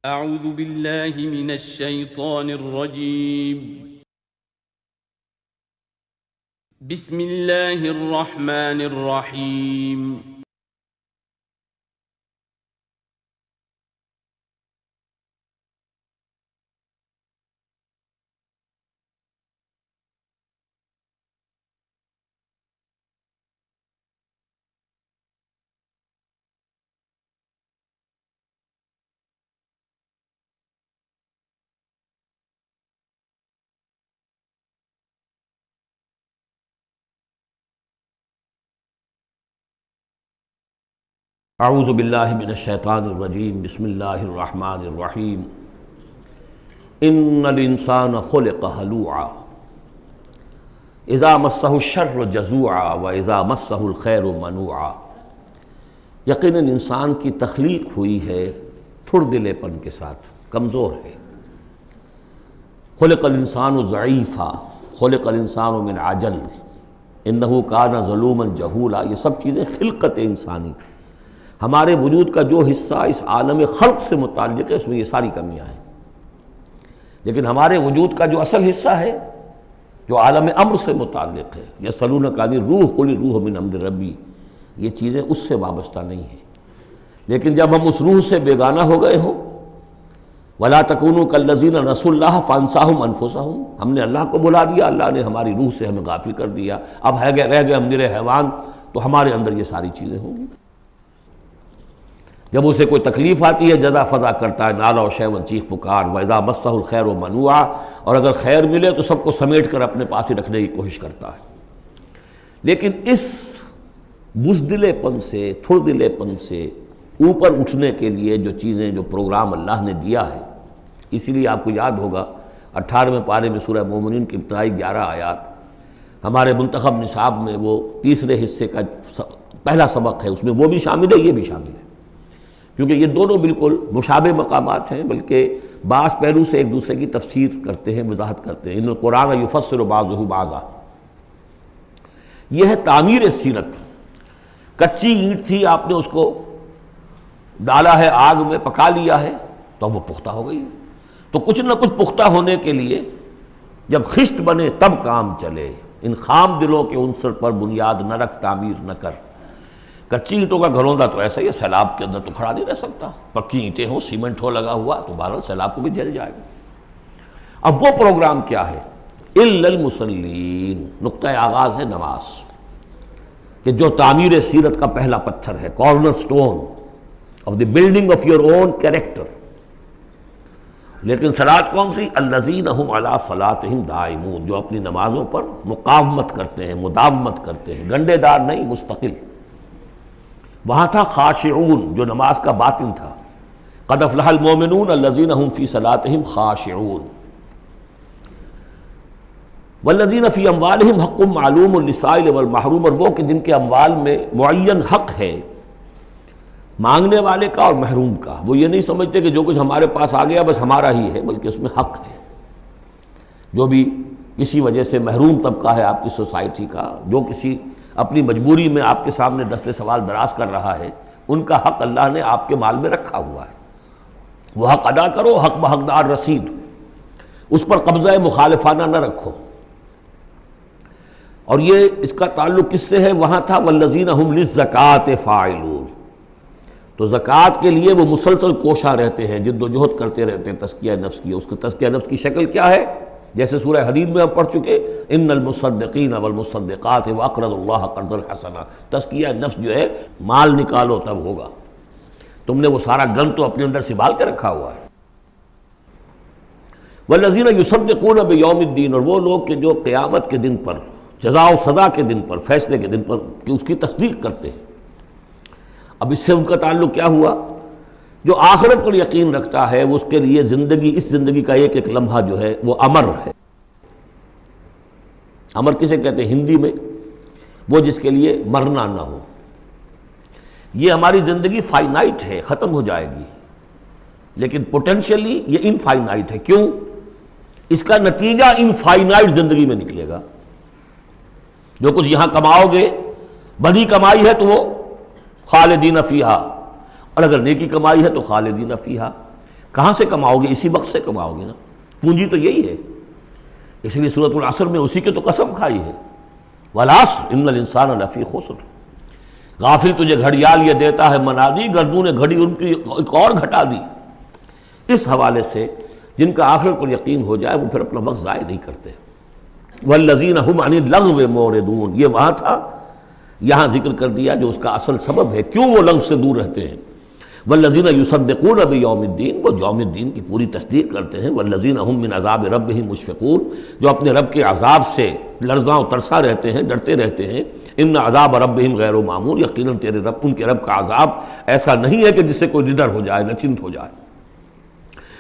اعوذ باللہ من الشیطان الرجیم بسم اللہ الرحمن الرحیم اعوذ باللہ من الشیطان الرجیم بسم اللہ الرحمن الرحیم ان الانسان خلق ہلوعا اذا مسہ الشر جزوعا واذا مسہ الخیر منوعا۔ یقیناً انسان کی تخلیق ہوئی ہے تھڑ دلے پن کے ساتھ، کمزور ہے۔ خلق الانسان ضعیفا، خلق الانسان من عجل، انہ کان ظلوما جہولا۔ یہ سب چیزیں خلقت انسانی، ہمارے وجود کا جو حصہ اس عالم خلق سے متعلق ہے اس میں یہ ساری کمیاں ہیں، لیکن ہمارے وجود کا جو اصل حصہ ہے جو عالم امر سے متعلق ہے، یسألونک عن الروح قل الروح من امر ربی، یہ چیزیں اس سے وابستہ نہیں ہیں۔ لیکن جب ہم اس روح سے بیگانہ ہو گئے ہوں، وَلَا تَكُونُوا كَالَّذِينَ نَسُوا اللَّهَ فَأَنسَاهُمْ أَنفُسَهُمْ، ہم نے اللہ کو بھلا دیا، اللہ نے ہماری روح سے ہمیں غافل کر دیا، اب رہ گئے ہم نرے حیوان، تو ہمارے اندر یہ ساری چیزیں ہوں گی۔ جب اسے کوئی تکلیف آتی ہے جزا فضا کرتا ہے، نالا و شیون، چیخ پکار، وَإِذَا مَسَّهُ الْخَيْرُ مَنُوعًا، اور اگر خیر ملے تو سب کو سمیٹ کر اپنے پاس ہی رکھنے کی کوشش کرتا ہے۔ لیکن اس بزدلے پن سے، تھڑ دلے پن سے اوپر اٹھنے کے لیے جو چیزیں، جو پروگرام اللہ نے دیا ہے، اسی لیے آپ کو یاد ہوگا 18ویں پارے میں سورہ مومنین کی ابتدائی 11 آیات، ہمارے منتخب نصاب میں وہ تیسرے حصے کا پہلا سبق ہے، اس میں وہ بھی شامل ہے، یہ بھی شامل ہے، کیونکہ یہ دونوں بالکل مشابہ مقامات ہیں، بلکہ بعض پہلو سے ایک دوسرے کی تفسیر کرتے ہیں، وضاحت کرتے ہیں۔ ان القرآن یفسر بعضہ بعضا، یہ ہے تعمیر سیرت۔ کچی اینٹ تھی، آپ نے اس کو ڈالا ہے آگ میں، پکا لیا ہے تو وہ پختہ ہو گئی۔ تو کچھ نہ کچھ پختہ ہونے کے لیے جب خشت بنے تب کام چلے۔ ان خام دلوں کے عنصر پر بنیاد نہ رکھ، تعمیر نہ کر۔ کچی اینٹوں کا گھروندا تو ایسا ہی ہے، سیلاب کے اندر تو کھڑا نہیں رہ سکتا، پکی اینٹیں ہوں، سیمنٹ ہو لگا ہوا تو بہرحال سیلاب کو بھی جل جائے گا۔ اب وہ پروگرام کیا ہے؟ الا المصلین، نقطۂ آغاز ہے نماز، کہ جو تعمیر سیرت کا پہلا پتھر ہے، corner stone of the building of your own character. لیکن صلاۃ کون سی؟ الذین هم علی صلاتہم دائمون، جو اپنی نمازوں پر مقاومت کرتے ہیں، مداومت کرتے ہیں، گنڈے دار نہیں، مستقل۔ وہاں تھا خاشعون، جو نماز کا باطن تھا، قد افلح المؤمنون الذین هم فی صلاتہم خاشعون، والذین فی اموالہم حق معلوم للسائل والمحروم، اور وہ کہ جن کے اموال میں معین حق ہے مانگنے والے کا اور محروم کا۔ وہ یہ نہیں سمجھتے کہ جو کچھ ہمارے پاس آ گیا بس ہمارا ہی ہے، بلکہ اس میں حق ہے۔ جو بھی کسی وجہ سے محروم طبقہ ہے آپ کی سوسائٹی کا، جو کسی اپنی مجبوری میں آپ کے سامنے دست سوال دراز کر رہا ہے، ان کا حق اللہ نے آپ کے مال میں رکھا ہوا ہے۔ وہ حق ادا کرو، حق بحقدار رسید، اس پر قبضہ مخالفانہ نہ رکھو۔ اور یہ اس کا تعلق کس سے ہے؟ وہاں تھا والذین هم للزکاۃ فاعلون، تو زکوٰۃ کے لیے وہ مسلسل کوشاں رہتے ہیں، جد و جہد کرتے رہتے ہیں تزکیہ نفس کی۔ اس کا تزکیہ نفس کی شکل کیا ہے؟ جیسے سورہ حدید میں ہم پڑھ چکے، ان المصدقین والمصدقات واقرضوا اللہ قرضا حسنا، تزکیہ نفس جو ہے مال نکالو تب ہوگا، تم نے وہ سارا گن تو اپنے اندر سنبھال کے رکھا ہوا ہے۔ والذین یصدقون بیوم الدین، اور وہ لوگ کہ جو قیامت کے دن پر، جزا و سزا کے دن پر، فیصلے کے دن پر کہ اس کی تصدیق کرتے ہیں۔ اب اس سے ان کا تعلق کیا ہوا؟ جو آخرت پر یقین رکھتا ہے وہ اس کے لیے زندگی، اس زندگی کا ایک ایک لمحہ جو ہے وہ امر ہے۔ امر کسے کہتے ہیں ہندی میں؟ وہ جس کے لیے مرنا نہ ہو۔ یہ ہماری زندگی فائنائٹ ہے، ختم ہو جائے گی، لیکن پوٹینشلی یہ انفائنائٹ ہے۔ کیوں؟ اس کا نتیجہ انفائنائٹ زندگی میں نکلے گا۔ جو کچھ یہاں کماؤ گے، بدی کمائی ہے تو وہ خالدین فیہا، اور اگر نیکی کمائی ہے تو خالدین فیہا۔ کہاں سے کماؤ گے؟ اسی وقت سے کماؤ گے نا، پونجی تو یہی ہے۔ اس لیے سورۃ العصر میں اسی کی تو قسم کھائی ہے، والعصر ان الانسان لفی خسر۔ غافل تجھے گھڑیال یہ دیتا ہے منادی، گردوں نے گھڑی ان کی ایک اور گھٹا دی۔ اس حوالے سے جن کا آخرت پر یقین ہو جائے وہ پھر اپنا وقت ضائع نہیں کرتے۔ والذین هم عن اللغو معرضون، یہ وہاں تھا، یہاں ذکر کر دیا جو اس کا اصل سبب ہے کیوں وہ لغو سے دور رہتے ہیں۔ والذین یصدقون بیوم الدین، وہ یوم الدین کی پوری تصدیق کرتے ہیں۔ والذین هم من عذاب ربهم مشفقون، جو اپنے رب کے عذاب سے لرزاں و ترساں رہتے ہیں، ڈرتے رہتے ہیں۔ ان عذاب ربهم غیر معمول، یقیناً تیرے رب، ان کے رب کا عذاب ایسا نہیں ہے کہ جس سے کوئی نڈر ہو جائے، نچنت ہو جائے۔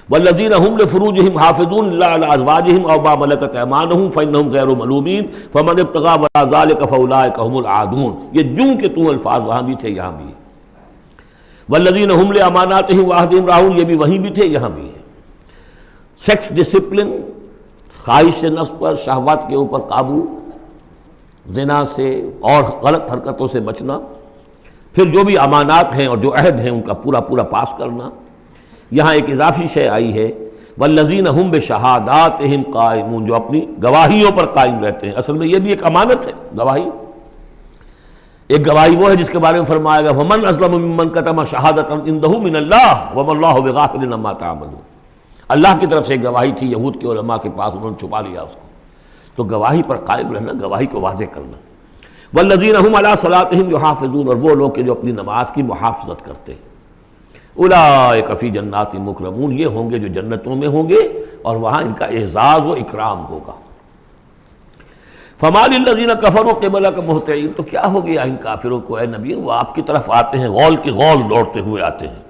والذین هم لفروجهم حافظون الا علی ازواجهم او ما ملکت ایمانهم فانهم غیر ملومین فمن ابتغى وراء ذلك فاولئک هم العادون، یہ جوں کے تو الفاظ وہاں بھی تھے یہاں بھی ہے۔ والذین هم لاماناتهم وعهدهم راعون، یہ بھی وہیں بھی تھے یہاں بھی ہے۔ سیکس ڈسپلن، خواہش نفس پر، شہوات کے اوپر قابو، زنا سے اور غلط حرکتوں سے بچنا، پھر جو بھی امانات ہیں اور جو عہد ہیں ان کا پورا پورا پاس کرنا۔ یہاں ایک اضافی شے آئی ہے، والذین هم بشہاداتہم قائمون، جو اپنی گواہیوں پر قائم رہتے ہیں۔ اصل میں یہ بھی ایک امانت ہے گواہی۔ ایک گواہی وہ ہے جس کے بارے میں فرمایا گیا ومن اظلم ممن کتم شہادۃ عندہ من اللہ وما اللہ بغافل عما تعملون، اللہ کی طرف سے ایک گواہی تھی یہود کے علماء کے پاس، انہوں نے چھپا لیا اس کو۔ تو گواہی پر قائم رہنا، گواہی کو واضح کرنا۔ والذین هم علی صلاتہم یحافظون، اور وہ لوگ کہ جو اپنی نماز کی محافظت کرتے ہیں۔ اولئک فی جنات مکرمون، یہ ہوں گے جو جنتوں میں ہوں گے اور وہاں ان کا اعزاز و اکرام ہوگا۔ فما للذین کفروا قبلک مہطعین، تو کیا ہو گیا ان کافروں کو اے نبی، وہ آپ کی طرف آتے ہیں غول کی غول دوڑتے ہوئے آتے ہیں۔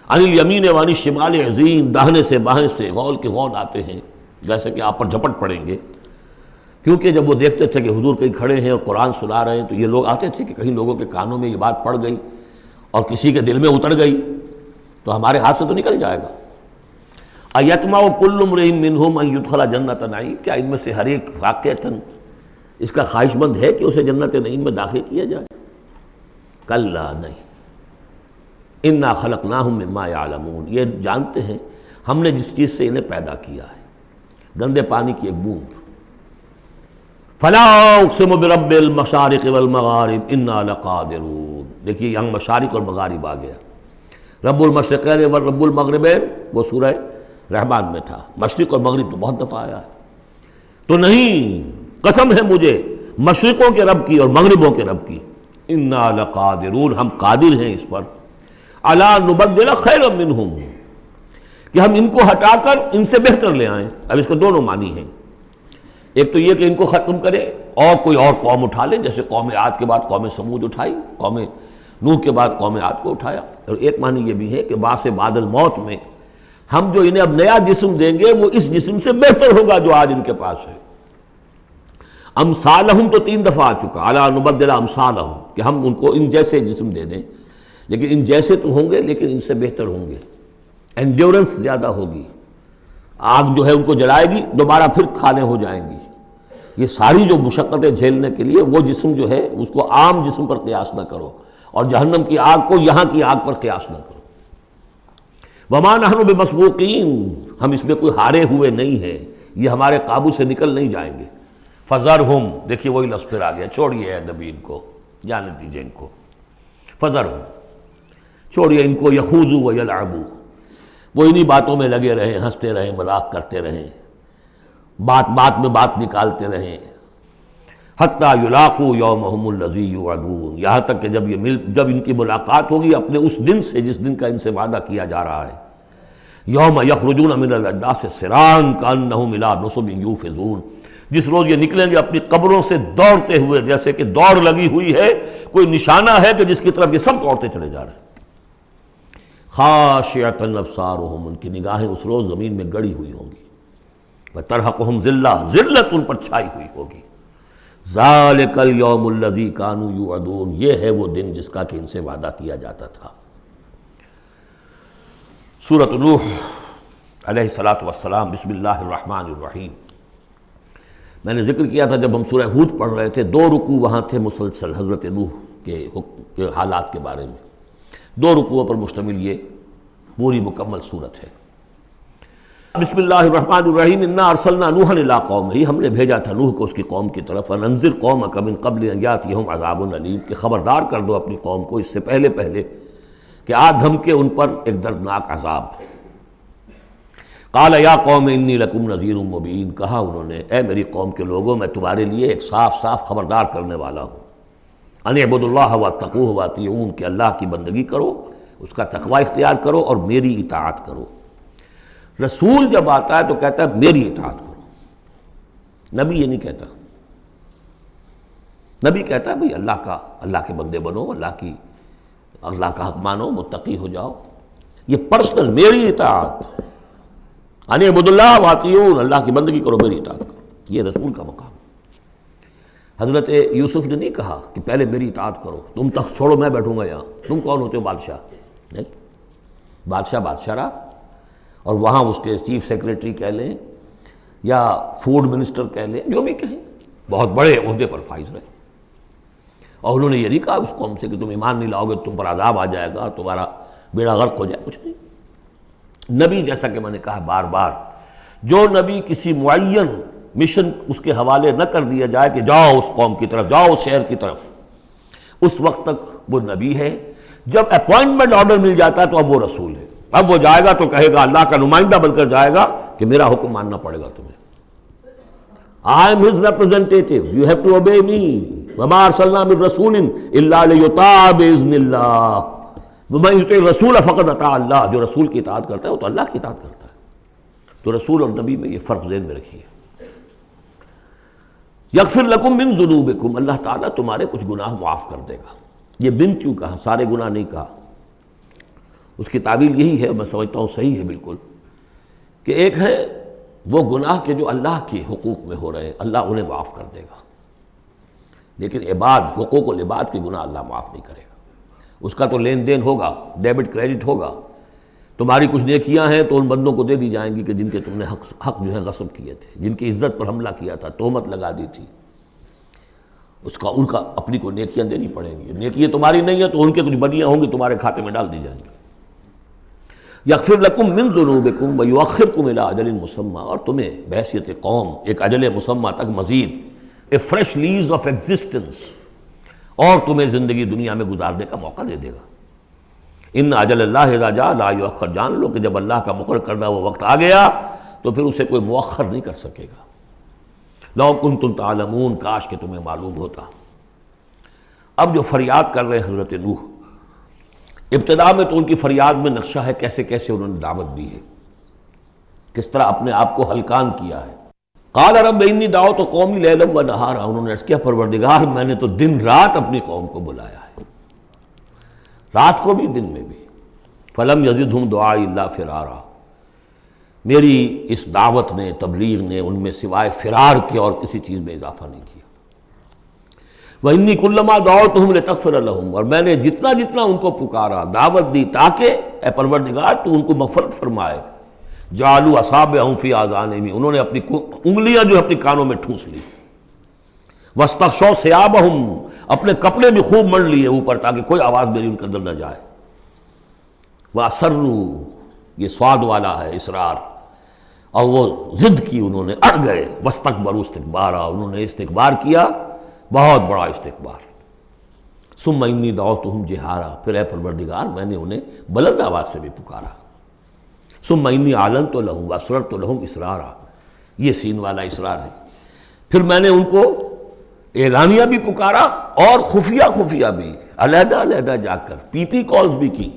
عن الیمین وعن الشمال عزین، داہنے سے بائیں سے غول کی غول آتے ہیں، جیسے کہ آپ پر جھپٹ پڑیں گے۔ کیونکہ جب وہ دیکھتے تھے کہ حضور کہیں کھڑے ہیں اور قرآن سنا رہے ہیں تو یہ لوگ آتے تھے کہ کہیں لوگوں کے کانوں میں یہ بات پڑ گئی اور کسی کے دل میں اتر گئی تو ہمارے ہاتھ سے تو نکل جائے گا۔ ایطمع کل امرئ منہم ان یدخل جنت نعیم، کیا ان میں سے ہر ایک واقعتاً اس کا خواہش مند ہے کہ اسے جنت نعیم میں داخل کیا جائے؟ کلا نہیں، انا خلقناہم مما یعلمون، یہ جانتے ہیں ہم نے جس چیز سے انہیں پیدا کیا ہے، گندے پانی کی ایک بوند۔ فلا اقسم برب المشارق والمغارب انا لقادرون، دیکھیے یہاں مشارق اور مغارب آ گیا۔ رب المشرقین ورب المغربین وہ سورہ رحمان میں تھا، مشرق اور مغرب تو بہت دفعہ آیا ہے۔ تو نہیں، قسم ہے مجھے مشرقوں کے رب کی اور مغربوں کے رب کی، انا لقادرون، ہم قادر ہیں اس پر، الا نبدل خیرا منہم، کہ ہم ان کو ہٹا کر ان سے بہتر لے آئیں۔ اب اس کے دونوں معنی ہیں، ایک تو یہ کہ ان کو ختم کرے اور کوئی اور قوم اٹھا لے، جیسے قوم عاد کے بعد قوم سمود اٹھائی، قوم نوح کے بعد قوم عاد کو اٹھایا۔ اور ایک معنی یہ بھی ہے کہ بعث بعد الموت میں ہم جو انہیں اب نیا جسم دیں گے وہ اس جسم سے بہتر ہوگا جو آج ان کے پاس ہے۔ امثالہم تو 3 دفعہ آ چکا، الا نبدل امثالہم، کہ ہم ان کو ان جیسے جسم دے دیں، لیکن ان جیسے تو ہوں گے لیکن ان سے بہتر ہوں گے، انڈیورنس زیادہ ہوگی، آگ جو ہے ان کو جلائے گی دوبارہ پھر کھانے ہو جائیں گی۔ یہ ساری جو مشقتیں جھیلنے کے لیے وہ جسم جو ہے اس کو عام جسم پر قیاس نہ کرو، اور جہنم کی آگ کو یہاں کی آگ پر قیاس نہ کرو۔ وما نحن بمسبوقین، ہم اس میں کوئی ہارے ہوئے نہیں ہیں، یہ ہمارے قابو سے نکل نہیں جائیں گے۔ فذرہم، دیکھیے وہی لفظ پھر آ گیا، چھوڑیے اے نبی ان کو، جانے دیجیے ان کو، فذرہم، چھوڑیے ان کو، یخوضوا ویلعبوا، وہ انہی باتوں میں لگے رہیں، ہنستے رہیں، مذاق کرتے رہیں، بات بات میں بات نکالتے رہیں، حتیٰ یلاقوا یومہم الذی یوعدون، یہاں تک کہ جب ان کی ملاقات ہوگی اپنے اس دن سے جس دن کا ان سے وعدہ کیا جا رہا ہے۔ یوم یخرجون من الاجداث سراعا کانہم الی نصب یوفضون، جس روز یہ نکلیں گے اپنی قبروں سے دوڑتے ہوئے، جیسے کہ دوڑ لگی ہوئی ہے، کوئی نشانہ ہے کہ جس کی طرف یہ سب دوڑتے چلے جا رہے ہیں۔ خاشعۃ ابصارہم، ان کی نگاہیں اس روز زمین میں گڑی ہوئی ہوں گی، وترہقہم ذلہ، ذلت ان پر چھائی ہوئی ہوگی۔ ذالک الیوم الذی کانوا یوعدون، یہ ہے وہ دن جس کا کہ ان سے وعدہ کیا جاتا تھا۔ سورۃ نوح علیہ الصلاۃ والسلام، بسم اللہ الرحمن الرحیم۔ میں نے ذکر کیا تھا جب ہم سورہ ہود پڑھ رہے تھے، 2 رکوع وہاں تھے مسلسل حضرت نوح کے حالات کے بارے میں، 2 رکوعوں پر مشتمل یہ پوری مکمل صورت ہے۔ بسم اللہ الرحمن الرحیم، انا ارسلنا نوحا الی قومہ، ہم نے بھیجا تھا نوح کو اس کی قوم کی طرف، انذر قومک من قبل ان یاتیہم عذاب علیم، کہ خبردار کر دو اپنی قوم کو اس سے پہلے کہ آ دھمکے ان پر ایک دردناک عذاب۔ قال یا قوم انی لکم نذیر مبین، کہا انہوں نے اے میری قوم کے لوگوں میں تمہارے لیے ایک صاف صاف خبردار کرنے والا ہوں، ان اعبدوا اللہ واتقوہ واطیعون، کہ اللہ کی بندگی کرو، اس کا تقوی اختیار کرو اور میری اطاعت کرو۔ رسول جب آتا ہے تو کہتا ہے میری اطاعت کرو، نبی یہ نہیں کہتا۔ نبی کہتا ہے بھئی اللہ کے بندے بنو، اللہ کا حق مانو، متقی ہو جاؤ، یہ پرسنل میری اطاعت، ان اعبدوا اللہ واطیعون، اللہ کی بندگی کرو، میری اطاعت کرو، یہ رسول کا مقام۔ حضرت یوسف نے نہیں کہا کہ پہلے میری اطاعت کرو، تم تخت چھوڑو میں بیٹھوں گا یہاں، تم کون ہوتے ہو بادشاہ؟ نہیں، بادشاہ رہا، اور وہاں اس کے چیف سیکریٹری کہہ لیں یا فوڈ منسٹر کہہ لیں، جو بھی کہیں، بہت بڑے عہدے پر فائز رہے، اور انہوں نے یہ نہیں کہا اس قوم سے کہ تم ایمان نہیں لاؤ گے تم پر عذاب آ جائے گا، تمہارا بیڑا غرق ہو جائے، کچھ نہیں۔ نبی جیسا کہ میں نے کہا بار بار، جو نبی کسی معین مشن اس کے حوالے نہ کر دیا جائے کہ جاؤ اس قوم کی طرف، جاؤ اس شہر کی طرف، اس وقت تک وہ نبی ہے۔ جب اپوائنٹمنٹ آرڈر مل جاتا ہے تو اب وہ رسول ہے، اب وہ جائے گا تو کہے گا، اللہ کا نمائندہ بن کر جائے گا کہ میرا حکم ماننا پڑے گا تمہیں، I am his representative, you have to obey me، وما ارسلنا من رسول الا لیطاع باذن اللہ، ومن یطع الرسول فقد اطاع اللہ، جو رسول کی اطاعت کرتا ہے وہ تو اللہ کی اطاعت کرتا ہے۔ تو رسول اور نبی میں یہ فرق ذہن میں رکھیے۔ یغفر لکم من ذنوبکم، اللہ تعالیٰ تمہارے کچھ گناہ معاف کر دے گا۔ یہ من کیوں کہا، سارے گناہ نہیں کہا؟ اس کی تعویل یہی ہے، میں سمجھتا ہوں صحیح ہے بالکل، کہ ایک ہے وہ گناہ کے جو اللہ کے حقوق میں ہو رہے ہیں، اللہ انہیں معاف کر دے گا، لیکن حقوق العباد کے گناہ اللہ معاف نہیں کرے گا۔ اس کا تو لین دین ہوگا، ڈیبٹ کریڈٹ ہوگا، تمہاری کچھ نیکیاں ہیں تو ان بندوں کو دے دی جائیں گی کہ جن کے تم نے حق جو ہے غصب کیے تھے، جن کی عزت پر حملہ کیا تھا، تہمت لگا دی تھی، ان کا اپنی کو نیکیاں دینی پڑیں گی۔ نیکیاں تمہاری نہیں ہیں تو ان کے کچھ بدیاں ہوں گی، تمہارے کھاتے میں ڈال دی جائیں گی۔ یغفر لکم من ذنوبکم ویؤخرکم الی اجل مسمی، اور تمہیں بحیثیت قوم ایک اجل مسمی تک مزید a fresh lease of existence, اور تمہیں زندگی دنیا میں گزارنے کا موقع دے دے گا۔ ان اجل اللہ اذا جاء لا یؤخر، جان لو کہ جب اللہ کا مقرر کردہ وہ وقت آ گیا تو پھر اسے کوئی مؤخر نہیں کر سکے گا۔ لو کنتم تعلمون، کاش کہ تمہیں معلوم ہوتا۔ اب جو فریاد کر رہے حضرت نوح، ابتدا میں تو ان کی فریاد میں نقشہ ہے کیسے کیسے انہوں نے دعوت دی ہے، کس طرح اپنے آپ کو ہلکان کیا ہے۔ قال رب انی دعوت قومی لیلا و نہارا، انہوں نے عرض کیا پروردگار میں نے تو دن رات اپنی قوم کو بلایا ہے، رات کو بھی دن میں بھی۔ فلم یزدہم دعائی الا فرارا، میری اس دعوت نے، تبلیغ نے ان میں سوائے فرار کے اور کسی چیز میں اضافہ نہیں کیا۔ وَإِنِّي كُلَّمَا دَعَوْتُهُمْ لِتَغْفِرَ لَهُمْ، اور میں نے جتنا ان کو پکارا، دعوت دی تاکہ اے پروردگار تو ان کو مغفرت فرمائے، جعلوا اصابعهم فی آذانہم، انہوں نے اپنی انگلیاں جو اپنی کانوں میں ٹھونس لی، واستغشوا ثیابہم، اپنے کپڑے بھی خوب مڑ لیے اوپر تاکہ کوئی آواز میری ان کے اندر نہ جائے، وَأَصَرُّوا، یہ سواد والا ہے اصرار، اور وہ ضد کی، انہوں نے اڑ گئے، واستکبروا استکبارا، انہوں نے استکبار کیا، بہت بڑا استکبار۔ ثم انی دعوتہم جہارا، پھر اے پروردگار میں نے انہیں بلند آواز سے بھی پکارا۔ ثم انی اعلنت لہم واسررت لہم اسرارا، یہ سین والا اسرار ہے، پھر میں نے ان کو اعلانیہ بھی پکارا اور خفیہ بھی، علیحدہ علیحدہ جا کر پی پی کالز بھی کی۔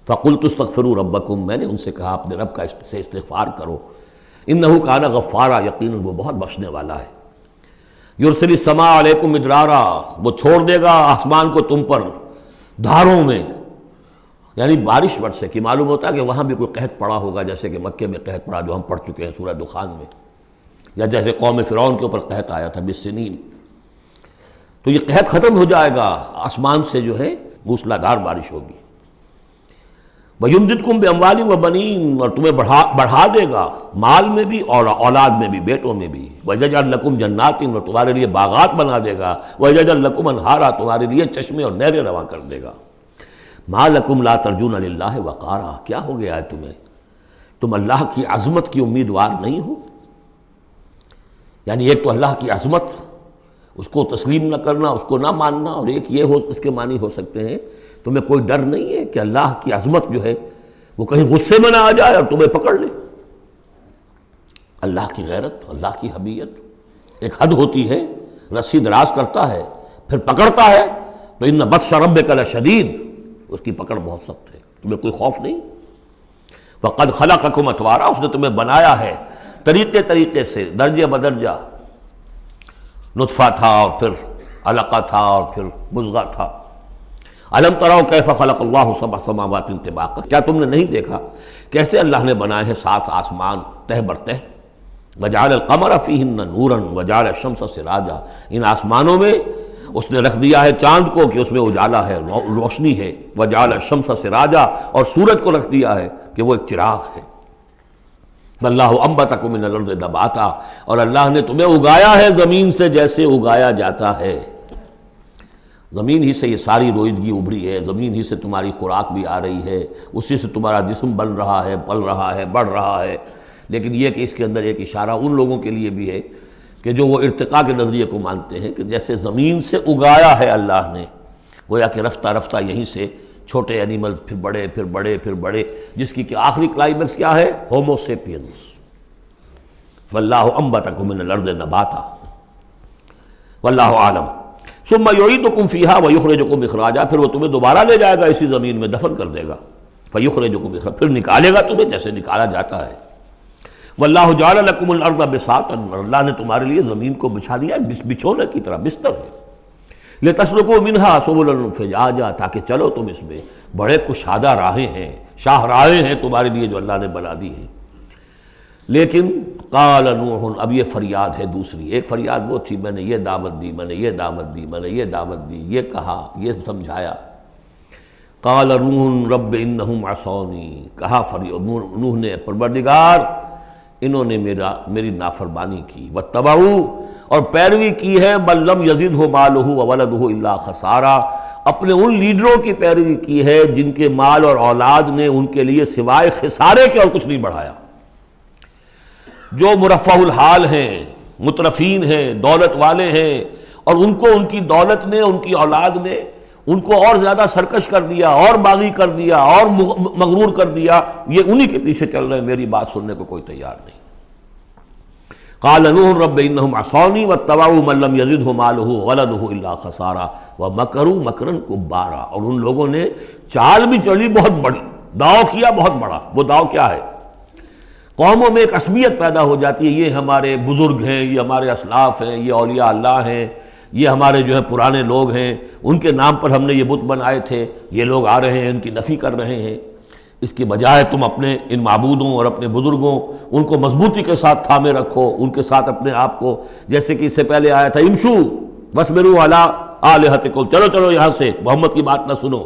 فقلت استغفروا ربکم، میں نے ان سے کہا اپنے رب کا سے استغفار کرو، انہ کان غفارا، یقیناً وہ بہت بخشنے والا ہے۔ یرسل السماء علیکم مدرارا، وہ چھوڑ دے گا آسمان کو تم پر دھاروں میں، یعنی بارش برسے، کہ معلوم ہوتا ہے کہ وہاں بھی کوئی قحط پڑا ہوگا، جیسے کہ مکے میں قحط پڑا جو ہم پڑھ چکے ہیں سورہ دخان میں، یا جیسے قوم فرعون کے اوپر قحط آیا تھا بالسنین، تو یہ قحط ختم ہو جائے گا، آسمان سے جو ہے موسلا دھار بارش ہوگی۔ وَيُمْدِدْكُمْ بِأَمْوَالٍ وَبَنِينَ، اور تمہیں بڑھا دے گا مال میں بھی اور اولاد میں بھی، بیٹوں میں بھی۔ وَيَجْعَلْ لَكُمْ جَنَّاتٍ، اور تمہارے لیے باغات بنا دے گا۔ وَيَجْعَلْ لَكُمْ أَنْهَارًا، تمہارے لیے چشمے اور نہریں رواں کر دے گا۔ ما لکم لا ترجون للہ وقارا، کیا ہو گیا ہے تمہیں، تم اللہ کی عظمت کی امیدوار نہیں ہو؟ یعنی ایک تو اللہ کی عظمت، اس کو تسلیم نہ کرنا، اس کو نہ ماننا، اور ایک یہ ہو، اس کے معنی ہو سکتے ہیں تمہیں کوئی ڈر نہیں ہے کہ اللہ کی عظمت جو ہے وہ کہیں غصے میں نہ آ جائے اور تمہیں پکڑ لے۔ اللہ کی غیرت، اللہ کی حمیت ایک حد ہوتی ہے، رسی دراز کرتا ہے پھر پکڑتا ہے تو ان بطش ربک لشدید، اس کی پکڑ بہت سخت ہے، تمہیں کوئی خوف نہیں۔ وقد خلقکم اطوارا، اس نے تمہیں بنایا ہے طریقے سے، درجے بدرجہ، نطفہ تھا اور پھر علقہ تھا اور پھر مضغہ تھا۔ الم تروا کیف خلق اللہ سبع سماوات طباقا، کیا تم نے نہیں دیکھا کیسے اللہ نے بنائے ہیں 7 آسمان تہ بر تہ، وجعل القمر فیہن نورا وجعل الشمس سراجا، ان آسمانوں میں اس نے رکھ دیا ہے چاند کو کہ اس میں اجالا ہے، روشنی ہے، وجعل الشمس سراجا، اور سورج کو رکھ دیا ہے کہ وہ ایک چراغ ہے۔ واللہ انبتکم من الارض نباتا، اور اللہ نے تمہیں اگایا ہے زمین سے جیسے اگایا جاتا ہے، زمین ہی سے یہ ساری روئیدگی ابھری ہے، زمین ہی سے تمہاری خوراک بھی آ رہی ہے، اسی سے تمہارا جسم بن رہا ہے، پل رہا ہے، بڑھ رہا ہے۔ لیکن یہ کہ اس کے اندر ایک اشارہ ان لوگوں کے لیے بھی ہے کہ جو وہ ارتقاء کے نظریے کو مانتے ہیں کہ جیسے زمین سے اگایا ہے اللہ نے، گویا کہ رفتہ رفتہ یہیں سے چھوٹے اینیمل پھر بڑے پھر بڑے پھر بڑے، جس کی کہ آخری کلائمیکس کیا ہے؟ Homo sapiens. واللہ انبتکم من الارض نباتا واللہ عالم ثم یعیدکم فیہا ویخرجکم اخراجا، پھر وہ تمہیں دوبارہ لے جائے گا اسی زمین میں، دفن کر دے گا، فیخرجکم اخراجا، پھر نکالے گا تمہیں جیسے نکالا جاتا ہے۔ واللہ جعل لکم الارض بساطا، اللہ نے تمہارے لیے زمین کو بچھا دیا بچھونے کی طرح، بستر ہے، لتسلکوا منہا سبلا فجاجا، تاکہ چلو تم اس میں، بڑے کشادہ راہیں ہیں، شاہ راہیں ہیں تمہارے لیے جو اللہ نے بنا دی ہیں۔ لیکن قال نوح، اب یہ فریاد ہے دوسری، ایک فریاد وہ تھی میں نے یہ دعوت دی، میں نے یہ دعوت دی، میں نے یہ دعوت دی، یہ کہا، یہ سمجھایا۔ قال نوح رب انہم عصونی، کہا نوح نے پروردگار انہوں نے میری نافرمانی کی، واتبعوا، اور پیروی کی ہے، من لم یزدہ مالہ وولدہ الا خسارا، اپنے ان لیڈروں کی پیروی کی ہے جن کے مال اور اولاد نے ان کے لیے سوائے خسارے کے اور کچھ نہیں بڑھایا۔ جو مرفہ الحال ہیں، مترفین ہیں، دولت والے ہیں، اور ان کو ان کی دولت نے، ان کی اولاد نے ان کو اور زیادہ سرکش کر دیا، اور باغی کر دیا، اور مغرور کر دیا، یہ انہی کے پیچھے چل رہے ہیں، میری بات سننے کو کوئی تیار نہیں۔ قال نوح رب انہم عصونی واتبعوا من لم یزدہ مالہ وولدہ الا خسارا ومکروا مکرا کبارا، اور ان لوگوں نے چال بھی چلی بہت بڑی، داؤ کیا بہت بڑا۔ وہ داؤ کیا ہے؟ قوموں میں ایک عصبیت پیدا ہو جاتی ہے، یہ ہمارے بزرگ ہیں، یہ ہمارے اسلاف ہیں، یہ اولیاء اللہ ہیں، یہ ہمارے جو ہے پرانے لوگ ہیں، ان کے نام پر ہم نے یہ بت بنائے تھے، یہ لوگ آ رہے ہیں ان کی نفی کر رہے ہیں۔ اس کی بجائے تم اپنے ان معبودوں اور اپنے بزرگوں ان کو مضبوطی کے ساتھ تھامے رکھو، ان کے ساتھ اپنے آپ کو، جیسے کہ اس سے پہلے آیا تھا امشو واصبروا علی آلہتکم، چلو چلو یہاں سے، محمد کی بات نہ سنو،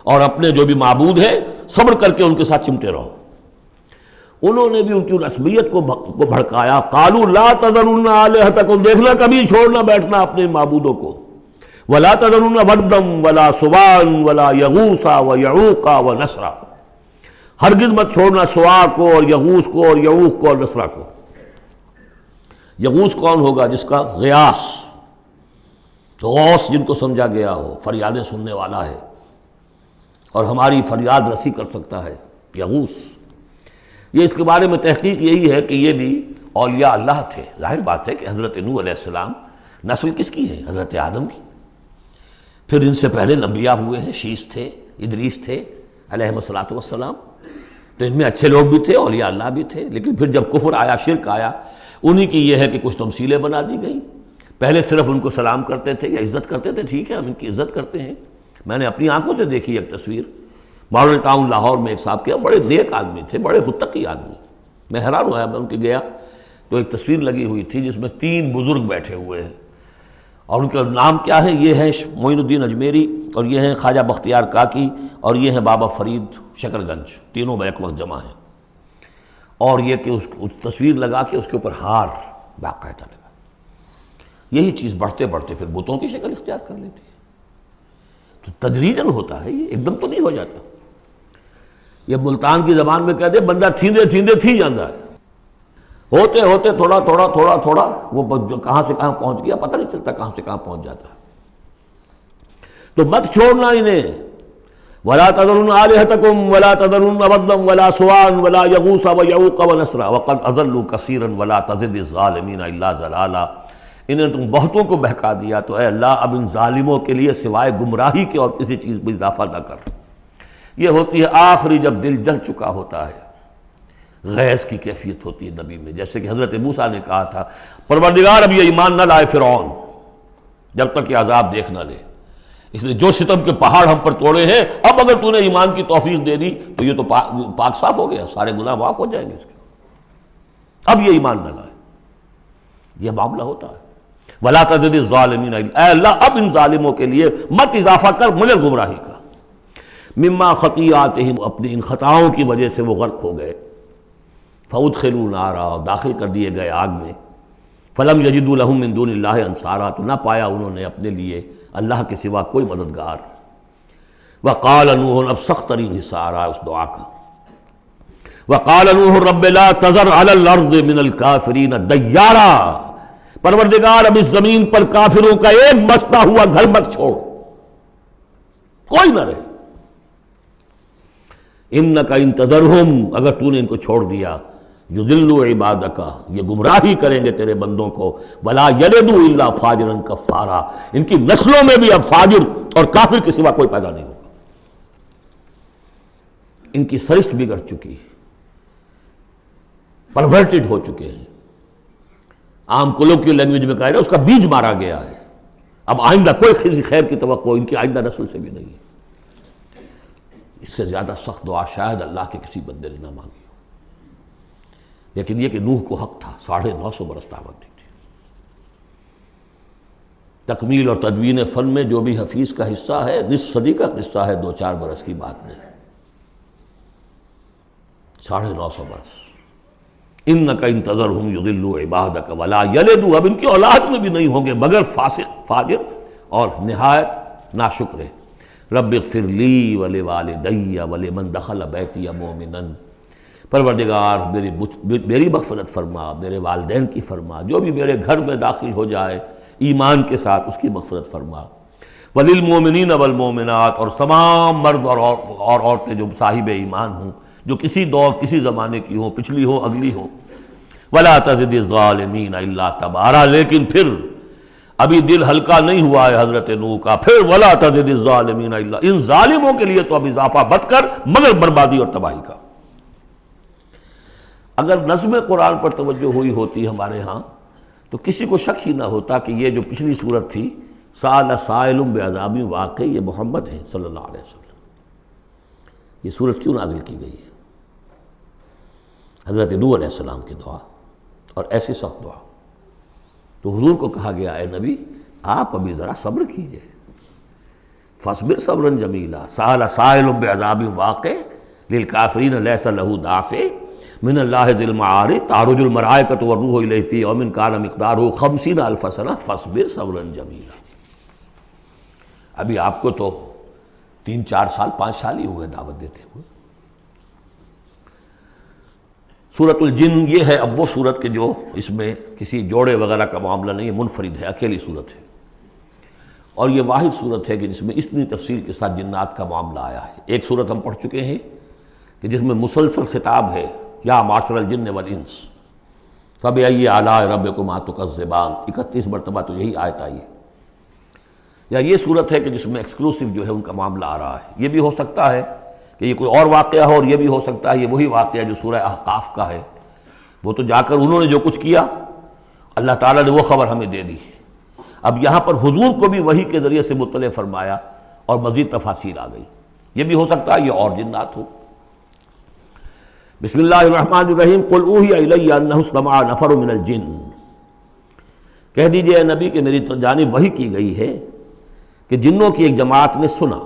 اور اپنے جو بھی معبود ہیں صبر کر کے ان کے ساتھ چمٹے رہو۔ انہوں نے بھی ان کی عصبیت کو بھڑکایا، قالوا لا تذرن آلہتکم، دیکھنا کبھی چھوڑنا بیٹھنا اپنے معبودوں کو، ولا تذرن ودا ولا سواعا ولا یغوث ویعوق ونسرا، ہرگز مت چھوڑنا سواع کو اور یغوث کو اور یعوق کو اور نسرا کو۔ یغوث کون ہوگا؟ جس کا غیاث، غوث جن کو سمجھا گیا ہو، فریادیں سننے والا ہے اور ہماری فریاد رسی کر سکتا ہے، یغوث۔ یہ اس کے بارے میں تحقیق یہی ہے کہ یہ بھی اولیاء اللہ تھے۔ ظاہر بات ہے کہ حضرت نوح علیہ السلام نسل کس کی ہے؟ حضرت آدم کی۔ پھر ان سے پہلے انبیاء ہوئے ہیں، شیث تھے، ادریس تھے علیہم الصلاۃ والسلام، تو ان میں اچھے لوگ بھی تھے، اولیاء اللہ بھی تھے۔ لیکن پھر جب کفر آیا، شرک آیا، انہی کی یہ ہے کہ کچھ تمثیلیں بنا دی گئیں۔ پہلے صرف ان کو سلام کرتے تھے یا عزت کرتے تے، ٹھیک ہے ہم ان کی عزت کرتے ہیں۔ میں نے اپنی آنکھوں سے دیکھی ایک تصویر، ماڈل ٹاؤن لاہور میں ایک صاحب کے بڑے نیک آدمی تھے، بڑے متقی آدمی، میں حیران ہوا، میں ان کے گیا تو ایک تصویر لگی ہوئی تھی جس میں 3 بزرگ بیٹھے ہوئے ہیں، اور ان کا نام کیا ہے؟ یہ ہے معین الدین اجمیری، اور یہ ہیں خواجہ بختیار کاکی، اور یہ ہیں بابا فرید شکر گنج، تینوں بیک وقت جمع ہیں۔ اور یہ کہ اس تصویر لگا کے اس کے اوپر ہار باقاعدہ لگا۔ یہی چیز بڑھتے بڑھتے پھر بتوں کی شکل اختیار کر لیتی ہے۔ تو تدریجاً ہوتا ہے، یہ ایک دم تو نہیں ہو جاتا. یہ ملتان کی زبان میں کہتے ہیں بندہ تھیندے تھیندے تھی جاتا ہے، ہوتے ہوتے تھوڑا تھوڑا تھوڑا تھوڑا وہ جو کہاں سے کہاں پہنچ گیا پتہ نہیں چلتا کہاں سے کہاں پہنچ جاتا ہے. تو مت چھوڑنا انہیں. ولا تذرن آلہتکم ولا تذرن ودا ولا سواعا ولا یغوث ویعوق ونسرا وقد اضلوا کثیرا ولا تزد الظالمین الا ضلالا. انہیں تم بہتوں کو بہکا دیا تو اے اللہ اب ان ظالموں کے لیے سوائے گمراہی کے اور کسی چیز میں اضافہ نہ کر. یہ ہوتی ہے آخری جب دل جل چکا ہوتا ہے، غیظ کی کیفیت ہوتی ہے نبی میں، جیسے کہ حضرت موسیٰ نے کہا تھا پروردگار اب یہ ایمان نہ لائے فرعون جب تک یہ عذاب دیکھ نہ لے، اس لیے جو ستم کے پہاڑ ہم پر توڑے ہیں اب اگر تو نے ایمان کی توفیق دے دی تو یہ تو پاک صاف ہو گیا، سارے گناہ معاف ہو جائیں گے اس کے، اب یہ ایمان نہ لائے. یہ معاملہ ہوتا ہے. ولا تزد الظالمین، اے اللہ اب ان ظالموں کے لیے مت اضافہ کر مجھے گمراہی کا. مما خطیئاتہم، اپنی ان خطاؤں کی وجہ سے وہ غرق ہو گئے. فادخلوا نارا، داخل کر دیے گئے آگ میں. فلم یجدوا لہم من دون اللہ انصارا، تو نہ پایا انہوں نے اپنے لیے اللہ کے سوا کوئی مددگار. وقال نوح، اب سخت ترین حصہ آ رہا ہے اس دعا کا. وقال نوح رب لا تذر علی الارض من الکافرین دیارا، پروردگار اب اس زمین پر کافروں کا ایک بستا ہوا گھر مت چھوڑ، کوئی نہ رہے. انک ان تذرہم، اگر تو نے ان کو چھوڑ دیا، یضلوا عبادک، یہ گمراہی کریں گے تیرے بندوں کو. ولا یلدوا الا فاجرا کفارا، ان کی نسلوں میں بھی اب فاجر اور کافر کے سوا کوئی پیدا نہیں ہوگا. ان کی سرشت بگڑ چکی، پرورٹڈ ہو چکے ہیں. عام کولوکیل لینگویج میں کہا جائے اس کا بیج مارا گیا ہے. اب آئندہ کوئی خیر کی توقع ان کی آئندہ نسل سے بھی نہیں ہے. اس سے زیادہ سخت دعا شاید اللہ کے کسی بندے نے نہ مانگی ہو. لیکن یہ کہ نوح کو حق تھا، 950 برس دعوت دی تھی. تکمیل اور تدوین فن میں جو بھی حفیظ کا حصہ ہے، نصف صدی کا قصہ ہے، 2-4 برس کی بات نہیں، 950 برس. انک ان تذرہم یضلوا عبادک ولا یلدوا، اب ان کی اولاد میں بھی نہیں ہوں گے مگر فاسق، فاجر اور نہایت ناشکر. رب اغفر لی ولوالدی ولمن دخل بیتی مؤمنا، پروردگار میری مغفرت فرما، میرے والدین کی فرما، جو بھی میرے گھر میں داخل ہو جائے ایمان کے ساتھ اس کی مغفرت فرما. وللمؤمنین والمؤمنات، اور تمام مرد اور عورتیں جو صاحب ایمان ہوں، جو کسی دور کسی زمانے کی ہوں، پچھلی ہوں اگلی ہوں. ولا تزد الظالمین الا تبارا، لیکن پھر ابھی دل ہلکا نہیں ہوا ہے حضرت نوح کا. پھر ولا تزد الظالمین الا، ان ظالموں کے لیے تو اب اضافہ مت کر مگر بربادی اور تباہی کا. اگر نظم قرآن پر توجہ ہوئی ہوتی ہمارے ہاں تو کسی کو شک ہی نہ ہوتا کہ یہ جو پچھلی صورت تھی سأل سائل بعذاب واقع، یہ محمد ہیں صلی اللہ علیہ وسلم. یہ صورت کیوں نازل کی گئی ہے؟ حضرت نوح علیہ السلام کی دعا، اور ایسی سخت دعا. تو حضور کو کہا گیا اے نبی آپ ابھی ذرا صبر کیجئے. فاصبر صبرا جمیلا، سأل سائل بعذاب واقع للکافرین لیس له دافع من اللہ ذی المعارج تعرج الملائکۃ والروح الیہ فی یوم کان مقدارہ 50,000 سنہ فاصبر صبرا جمیلا. ابھی آپ کو تو 3-4 سال 5 سال ہی ہوئے دعوت دیتے ہوئے. سورۃ الجن یہ ہے اب وہ سورت کے جو اس میں کسی جوڑے وغیرہ کا معاملہ نہیں ہے، منفرد ہے، اکیلی سورت ہے. اور یہ واحد سورت ہے کہ جس میں اتنی تفصیل کے ساتھ جنات کا معاملہ آیا ہے. ایک سورت ہم پڑھ چکے ہیں کہ جس میں مسلسل خطاب ہے یا معاشر الجن والانس فبأي آلاء ربكما تكذبان، 31 مرتبہ تو یہی آیت آئی ہے. یا یہ صورت ہے کہ جس میں ایکسکلوسیو جو ہے ان کا معاملہ آ رہا ہے. یہ بھی ہو سکتا ہے کہ یہ کوئی اور واقعہ ہو، اور یہ بھی ہو سکتا ہے یہ وہی واقعہ جو سورہ احقاف کا ہے. وہ تو جا کر انہوں نے جو کچھ کیا اللہ تعالیٰ نے وہ خبر ہمیں دے دی. اب یہاں پر حضور کو بھی وحی کے ذریعے سے مطلع فرمایا اور مزید تفاصیل آ گئی. یہ بھی ہو سکتا ہے یہ اور جنات ہو. بسم اللہ الرحمن الرحیم. قل اوحی الی انہ استمع نفر من الجن، کہہ دیجئے اے نبی کہ میری جانب وحی کی گئی ہے کہ جنوں کی ایک جماعت نے سنا.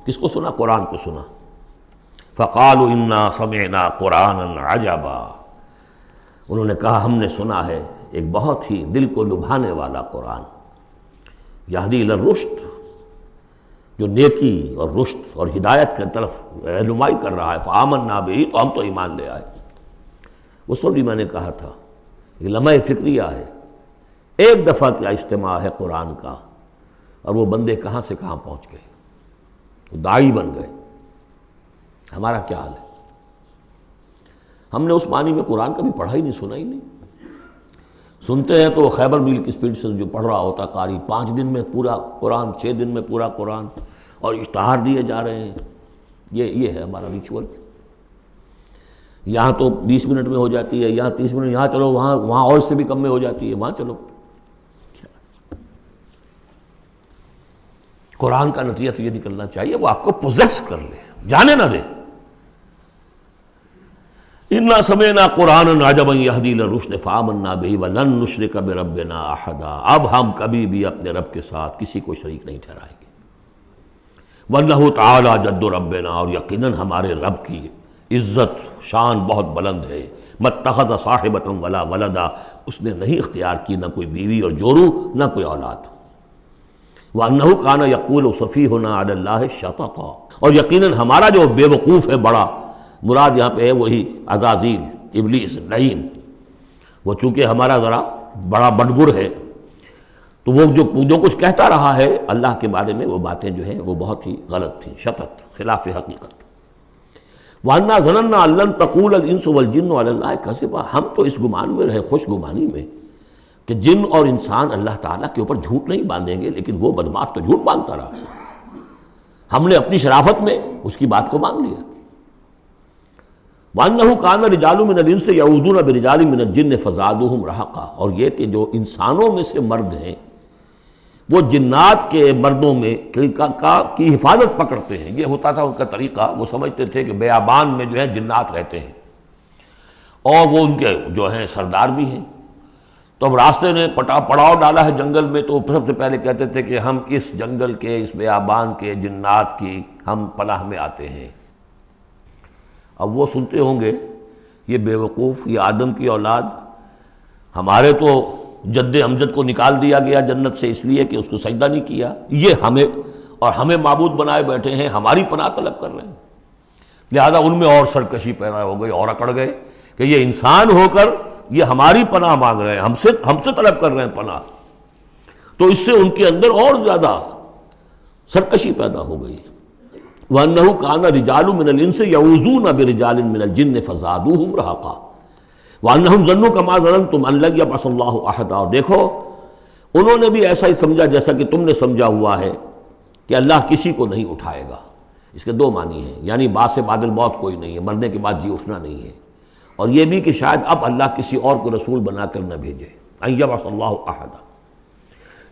کس کو سنا؟ قرآن کو سنا. فقالوا انا سمعنا قرآنا عجبا، انہوں نے کہا ہم نے سنا ہے ایک بہت ہی دل کو لبھانے والا قرآن. یہدی الی الرشد، جو نیکی اور رشد اور ہدایت کی طرف رہنمائی کر رہا ہے، فآمنا بہ، تو ہم تو ایمان لے آئے۔ اس وقت بھی میں نے کہا تھا یہ لمحہ فکریہ ہے، ایک دفعہ کیا اجتماع ہے قرآن کا، اور وہ بندے کہاں سے کہاں پہنچ گئے، وہ داعی بن گئے۔ ہمارا کیا حال ہے؟ ہم نے اس معنی میں قرآن کبھی پڑھا ہی نہیں، سنا ہی نہیں۔ سنتے ہیں تو وہ خیبر میل کی سپیڈ سے جو پڑھ رہا ہوتا قاری، 5 دن میں پورا قرآن، 6 دن میں پورا قرآن، اور اشتہار دیے جا رہے ہیں۔ یہ ہے ہمارا ریچول۔ یہاں تو 20 منٹ میں ہو جاتی ہے، یہاں 30 منٹ، یہاں چلو وہاں اور اس سے بھی کم میں ہو جاتی ہے، وہاں چلو۔ قرآن کا نتیجہ تو یہ نکلنا چاہیے وہ آپ کو پوزیس کر لے، جانے نہ دے۔ اِنَّا سَمِعْنَا قُرْآنًا عَجَبًا يَهْدِي لِلرُّشْدِ فَآمَنَّا بِهِ وَلَن نُّشْرِكَ بِرَبِّنَا أَحَدًا، اب ہم کبھی بھی اپنے رب کے ساتھ کسی کو شریک نہیں ٹھہرائیں گے۔ وَإِنَّهُ تَعَالَىٰ جَدُّ رَبِّنَا، اور یقیناً ہمارے رب کی عزت شان بہت بلند ہے۔ مَتَّخَذَ صَاحِبَةً وَلَا وَلَدًا، اس نے نہیں اختیار کی نہ کوئی بیوی اور جورو، نہ کوئی اولاد۔ وَأَنَّهُ كَانَ يَقُولُ سَفِيهُنَا عَلَى اللَّهِ شَطَطًا، اور یقیناً ہمارا جو بے وقوف ہے بڑا، مراد یہاں پہ ہے وہی عزازیل، ابلیس، لعین، وہ چونکہ ہمارا ذرا بڑا بڑگر ہے، تو وہ جو کچھ کہتا رہا ہے اللہ کے بارے میں، وہ باتیں جو ہیں وہ بہت ہی غلط تھیں، شطط، خلاف حقیقت۔ وَأَنَّا ظَنَنَّا أَن لَّن تَقُولَ الْإِنسُ وَالْجِنُّ عَلَى اللَّهِ كَذِبًا، ہم تو اس گمان میں رہے، خوش گمانی میں، کہ جن اور انسان اللہ تعالیٰ کے اوپر جھوٹ نہیں باندھیں گے، لیکن وہ بدماش تو جھوٹ باندھتا رہا۔ ہم نے اپنی شرافت میں اس کی بات کو مان لیا۔ وَأَنَّهُ كَانَ رِجَالٌ مِّنَ الْإِنسِ يَعُوذُونَ بِرِجَالٍ مِّنَ الْجِنِّ فَزَادُوهُمْ رَهَقًا، اور یہ کہ جو انسانوں میں سے مرد ہیں وہ جنات کے مردوں میں کی حفاظت پکڑتے ہیں۔ یہ ہوتا تھا ان کا طریقہ، وہ سمجھتے تھے کہ بیابان میں جو ہے جنات رہتے ہیں اور وہ ان کے جو ہیں سردار بھی ہیں، تو اب راستے نے پڑاؤ ڈالا ہے جنگل میں، تو سب سے پہلے کہتے تھے کہ ہم اس جنگل کے، اس بیابان کے جنات کی ہم پناہ میں آتے ہیں۔ اب وہ سنتے ہوں گے یہ بے وقوف، یہ آدم کی اولاد، ہمارے تو جد امجد کو نکال دیا گیا جنت سے اس لیے کہ اس کو سجدہ نہیں کیا، یہ ہمیں معبود بنائے بیٹھے ہیں، ہماری پناہ طلب کر رہے ہیں۔ لہذا ان میں اور سرکشی پیدا ہو گئی، اور اکڑ گئے کہ یہ انسان ہو کر یہ ہماری پناہ مانگ رہے ہیں، ہم سے طلب کر رہے ہیں پناہ، تو اس سے ان کے اندر اور زیادہ سرکشی پیدا ہو گئی۔ وَأَنَّهُ كَانَ رِجَالٌ مِّنَ الْإِنسِ يَعُوذُونَ بِرِجَالٍ مِّنَ الْجِنِّ فَزَادُوهُمْ رَهَقًا وَأَنَّهُمْ ظَنُّوا كَمَا ظَنَنتُمْ أَن لَّن يَبْعَثَ اللَّهُ أَحَدًا، اور دیکھو انہوں نے بھی ایسا ہی سمجھا جیسا کہ تم نے سمجھا ہوا ہے کہ اللہ کسی کو نہیں اٹھائے گا۔ اس کے دو معنی ہیں، یعنی بعد سے بعد الموت کوئی نہیں ہے، مرنے کے بعد جی اٹھنا نہیں ہے، اور یہ بھی کہ شاید اب اللہ کسی اور کو رسول بنا کر نہ بھیجے، أن يبعث الله أحدا،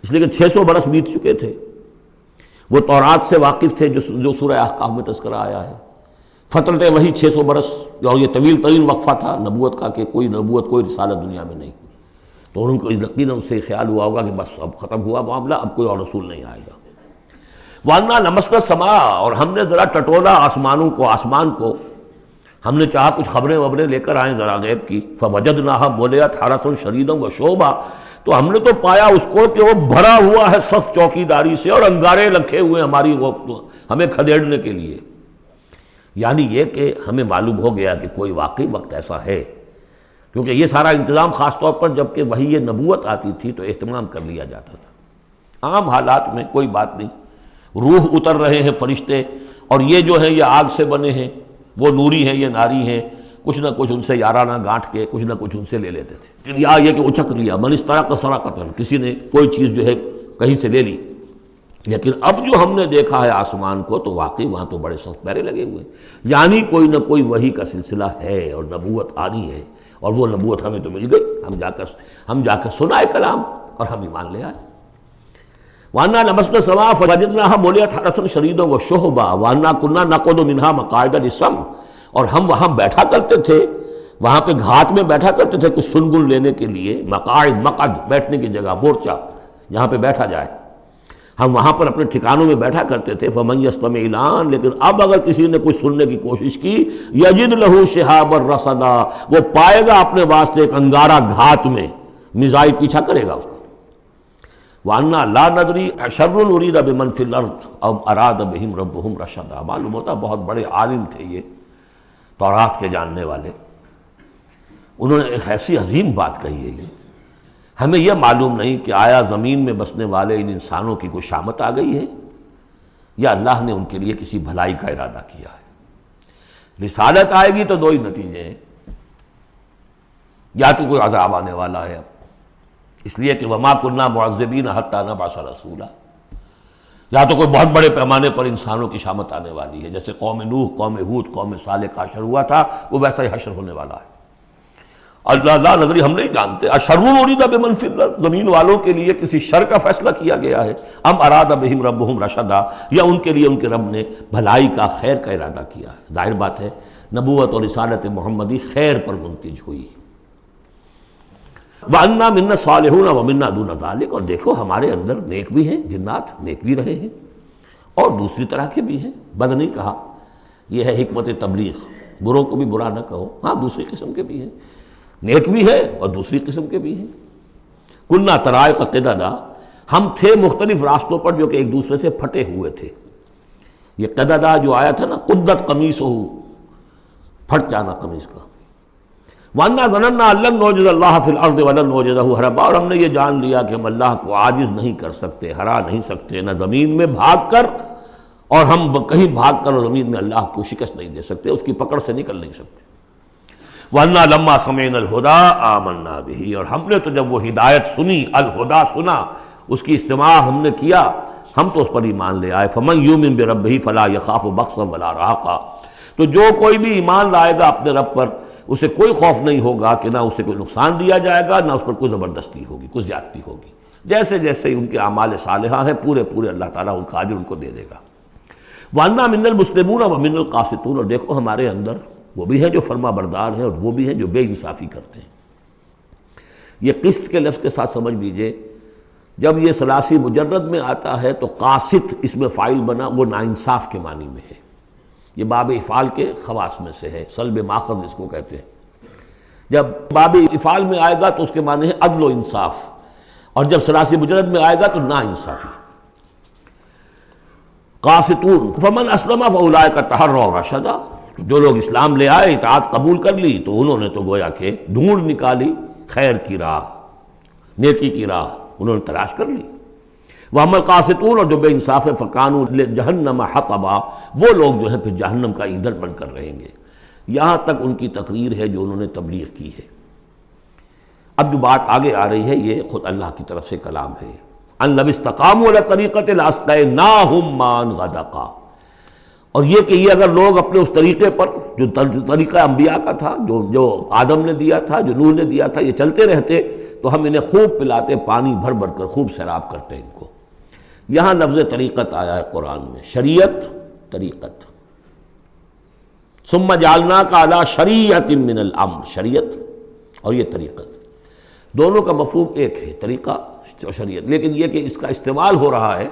اس لیے کہ 600 برس بیت چکے تھے، وہ تورات سے واقف تھے جو سورہ احقاف میں تذکرہ آیا ہے، فترت وہی 600 برس، اور یہ طویل ترین وقفہ تھا نبوت کا کہ کوئی نبوت کوئی رسالت دنیا میں نہیں، تو ان کو یقیناً اس سے خیال ہوا ہوگا کہ بس اب ختم ہوا معاملہ، اب کوئی اور رسول نہیں آئے گا۔ وَأَنَّا لَمَسْنَا السَّمَاءَ، اور ہم نے ذرا ٹٹولا آسمان کو، ہم نے چاہا کچھ خبریں لے کر آئیں ذرا غیب کی، فَوَجَدْنَاهَا مُلِئَتْ حَرَسًا شَدِيدًا وَشُعُبًا، تو ہم نے تو پایا اس کو کہ وہ بھرا ہوا ہے سخت چوکیداری سے، اور انگارے رکھے ہوئے ہمیں کھدیڑنے کے لیے۔ یعنی یہ کہ ہمیں معلوم ہو گیا کہ کوئی واقعی وقت ایسا ہے، کیونکہ یہ سارا انتظام خاص طور پر جب کہ وہی یہ نبوت آتی تھی تو اہتمام کر لیا جاتا تھا۔ عام حالات میں کوئی بات نہیں، روح اتر رہے ہیں فرشتے، اور یہ جو ہیں یہ آگ سے بنے ہیں، وہ نوری ہیں یہ ناری ہیں، کچھ نہ کچھ ان سے یارانہ گانٹھ کے کچھ نہ کچھ ان سے لے لیتے تھے، یا یہ کہ اچک لیا، من استرق سرقۃ، کسی نے کوئی چیز جو ہے کہیں سے لے لی۔ لیکن اب جو ہم نے دیکھا ہے آسمان کو تو واقعی وہاں تو بڑے سخت پہرے لگے ہوئے ہیں، یعنی کوئی نہ کوئی وحی کا سلسلہ ہے اور نبوت آنی ہے، اور وہ نبوت ہمیں تو مل گئی، ہم جا کر سنائے کلام اور ہم ایمان لے آئے۔ وَأَنَّا لَمَسْنَا السَّمَاءَ فَوَجَدْنَاهَا مُلِئَتْ حَرَسًا شَدِيدًا وَشُهُبًا وَأَنَّا كُنَّا نَقْعُدُ مِنْهَا مَقَاعِدَ لِلسَّمْعِ، اور ہم وہاں بیٹھا کرتے تھے، وہاں پہ گھات میں بیٹھا کرتے تھے کچھ سنگن لینے کے لیے، مقاعد، مقعد، بیٹھنے کی جگہ، مورچہ جہاں پہ بیٹھا جائے، ہم وہاں پر اپنے ٹھکانوں میں بیٹھا کرتے تھے۔ فَمَن يَسْتَمِعِ الْآنَ، لیکن اب اگر کسی نے کچھ سننے کی کوشش کی، يَجِدْ لَهُ شِهَابًا رَصَدًا، وہ پائے گا اپنے واسطے ایک انگارہ گھات میں، میزائل پیچھا کرے گا اس کو۔ وَأَنَّا لَا نَدْرِي أَشَرٌّ أُرِيدَ بِمَنْ فِي الْأَرْضِ أَوْ أَرَادَ بِهِمْ رَبُّهُمْ رَشَدًا۔ معلوم ہوتا بہت بڑے عالم تھے یہ، تورات کے جاننے والے، انہوں نے ایک ایسی عظیم بات کہی ہے یہ، ہمیں یہ معلوم نہیں کہ آیا زمین میں بسنے والے ان انسانوں کی کوئی شامت آ گئی ہے یا اللہ نے ان کے لیے کسی بھلائی کا ارادہ کیا ہے۔ رسالت آئے گی تو دو ہی نتیجے ہیں، یا تو کوئی عذاب آنے والا ہے اب، اس لیے کہ وما كنا معذبین حتی نبعث رسولا، یا تو کوئی بہت بڑے پیمانے پر انسانوں کی شامت آنے والی ہے، جیسے قوم نوح، قوم ہود، قوم صالح کا حشر ہوا تھا، وہ ویسا ہی حشر ہونے والا ہے۔ اللہ لا نظری، ہم نہیں جانتے، اشر ارید بمن فی الارض، زمین والوں کے لیے کسی شر کا فیصلہ کیا گیا ہے، ام اراد بہم ربہم رشدا، یا ان کے لیے ان کے رب نے بھلائی کا، خیر کا ارادہ کیا ہے۔ ظاہر بات ہے نبوت اور رسالت محمدی خیر پر منتج ہوئی۔ وَأَنَّا مِنَّا الصَّالِحُونَ وَمِنَّا دُونَ ذَلِكَ، اور دیکھو ہمارے اندر نیک بھی ہیں، جنات نیک بھی رہے ہیں اور دوسری طرح کے بھی ہیں، بد نہیں کہا، یہ ہے حکمت تبلیغ، بروں کو بھی برا نہ کہو، ہاں دوسری قسم کے بھی ہیں، نیک بھی ہے اور دوسری قسم کے بھی ہیں۔ کُنَّا طَرَائِقَ قِدَدًا، ہم تھے مختلف راستوں پر جو کہ ایک دوسرے سے پھٹے ہوئے تھے۔ یہ قددا جو آیا تھا نا، قدت قمیصہ، پھٹ جانا قمیص کا۔ وَأَنَّا ظَنَنَّا أَن لَّن نُعْجِزَ اللَّهَ فِي الْأَرْضِ وَلَن نُعْجِزَهُ هَرَبًا، اور ہم نے یہ جان لیا کہ ہم اللہ کو عاجز نہیں کر سکتے، ہرا نہیں سکتے، نہ زمین میں بھاگ کر، اور ہم کہیں بھاگ کر اور زمین میں اللہ کو شکست نہیں دے سکتے، اس کی پکڑ سے نکل نہیں سکتے۔ وَأَنَّا لَمَّا سَمِعْنَا الْهُدَىٰ آمَنَّا بِهِ، اور ہم نے تو جب وہ ہدایت سنی، الہدا سنا، اس کی استماع ہم نے کیا، ہم تو اس پر ایمان لے آئے۔ فَمَن يُؤْمِن بِرَبِّهِ فَلَا يَخَافُ بَخْسًا وَلَا رَهَقًا، تو جو کوئی بھی ایمان لائے گا اپنے رب پر، اسے کوئی خوف نہیں ہوگا کہ نہ اسے کوئی نقصان دیا جائے گا، نہ اس پر کوئی زبردستی ہوگی، کوئی زیادتی ہوگی، جیسے جیسے ان کے اعمال صالحہ ہیں پورے پورے اللہ تعالیٰ ان کا اجر ان کو دے دے گا۔ وَأَنَّا مِنَّا الْمُسْلِمُونَ وَمِنَّا الْقَاسِطُونَ، اور دیکھو ہمارے اندر وہ بھی ہیں جو فرما بردار ہیں اور وہ بھی ہیں جو بے انصافی کرتے ہیں۔ یہ قسط کے لفظ کے ساتھ سمجھ لیجئے، جب یہ ثلاثی مجرد میں آتا ہے تو قاسط اس میں فاعل بنا، وہ ناانصاف کے معنی میں ہے، یہ باب افعال کے خواص میں سے ہے، سلب ماخذ اس کو کہتے ہیں۔ جب باب افعال میں آئے گا تو اس کے معنی ہے عدل و انصاف، اور جب ثلاثی مجرد میں آئے گا تو ناانصافی۔ قاسطون فمن اسلم فاولئک تحروا رشدا، جو لوگ اسلام لے آئے، اطاعت قبول کر لی، تو انہوں نے تو گویا کہ ڈھونڈ نکالی خیر کی راہ، نیکی کی راہ انہوں نے تلاش کر لی۔ وَأَمَّا الْقَاسِطُونَ، اور جو بے انصاف فَكَانُوا لِجَهَنَّمَ حَطَبًا، وہ لوگ جو ہے پھر جہنم کا ایندھن بن کر رہیں گے۔ یہاں تک ان کی تقریر ہے جو انہوں نے تبلیغ کی ہے۔ اب جو بات آگے آ رہی ہے یہ خود اللہ کی طرف سے کلام ہے۔ أَن لَوِ اسْتَقَامُوا عَلَى الطَّرِيقَةِ لَأَسْقَيْنَاهُم مَّاءً غَدَقًا، اور یہ کہ یہ اگر لوگ اپنے اس طریقے پر جو طریقہ انبیاء کا تھا، جو آدم نے دیا تھا، جو نوح نے دیا تھا، یہ چلتے رہتے تو ہم انہیں خوب پلاتے، پانی بھر بھر کر خوب سیراب کرتے ان کو۔ یہاں لفظ طریقت آیا ہے قرآن میں، شریعت، طریقت۔ ثم جعلناک علی شریعۃ من الامر، شریعت اور یہ طریقت، دونوں کا مفہوم ایک ہے، طریقہ اور شریعت، لیکن یہ کہ اس کا استعمال ہو رہا ہے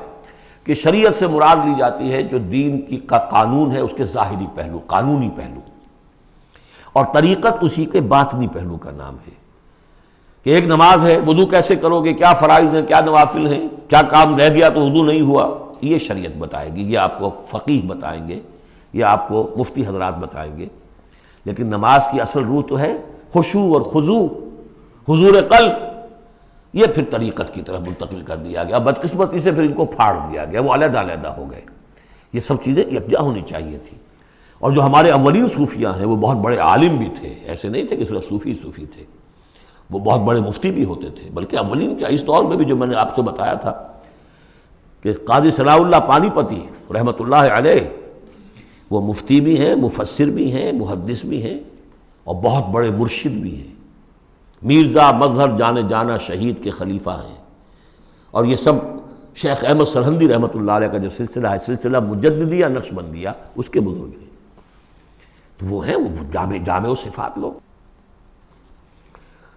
کہ شریعت سے مراد لی جاتی ہے جو دین کا قانون ہے، اس کے ظاہری پہلو، قانونی پہلو، اور طریقت اسی کے باطنی پہلو کا نام ہے کہ ایک نماز ہے، وضو کیسے کرو گے، کیا فرائض ہیں، کیا نوافل ہیں، کیا کام رہ گیا تو وضو نہیں ہوا، یہ شریعت بتائے گی، یہ آپ کو فقیہ بتائیں گے، یہ آپ کو مفتی حضرات بتائیں گے۔ لیکن نماز کی اصل روح تو ہے خشوع اور خضوع، حضور قلب، یہ پھر طریقت کی طرف منتقل کر دیا گیا، بدقسمتی سے پھر ان کو پھاڑ دیا گیا، وہ علیحدہ علیحدہ ہو گئے۔ یہ سب چیزیں یکجا ہونی چاہیے تھی۔ اور جو ہمارے اولین صوفیاء ہیں وہ بہت بڑے عالم بھی تھے، ایسے نہیں تھے کہ صرف صوفی تھے، وہ بہت بڑے مفتی بھی ہوتے تھے، بلکہ اولین کیا، اس دور میں بھی جو میں نے آپ سے بتایا تھا کہ قاضی صلاح اللہ پانی پتی رحمۃ اللہ علیہ، وہ مفتی بھی ہیں، مفسر بھی ہیں، محدث بھی ہیں، اور بہت بڑے مرشد بھی ہیں، میرزا مظہر جانے جانا شہید کے خلیفہ ہیں، اور یہ سب شیخ احمد سرہندی رحمۃ اللہ علیہ کا جو سلسلہ ہے، سلسلہ مجددیہ نقشبندیہ، اس کے بزرگ ہیں، تو وہ ہیں وہ جامع و صفات لوگ۔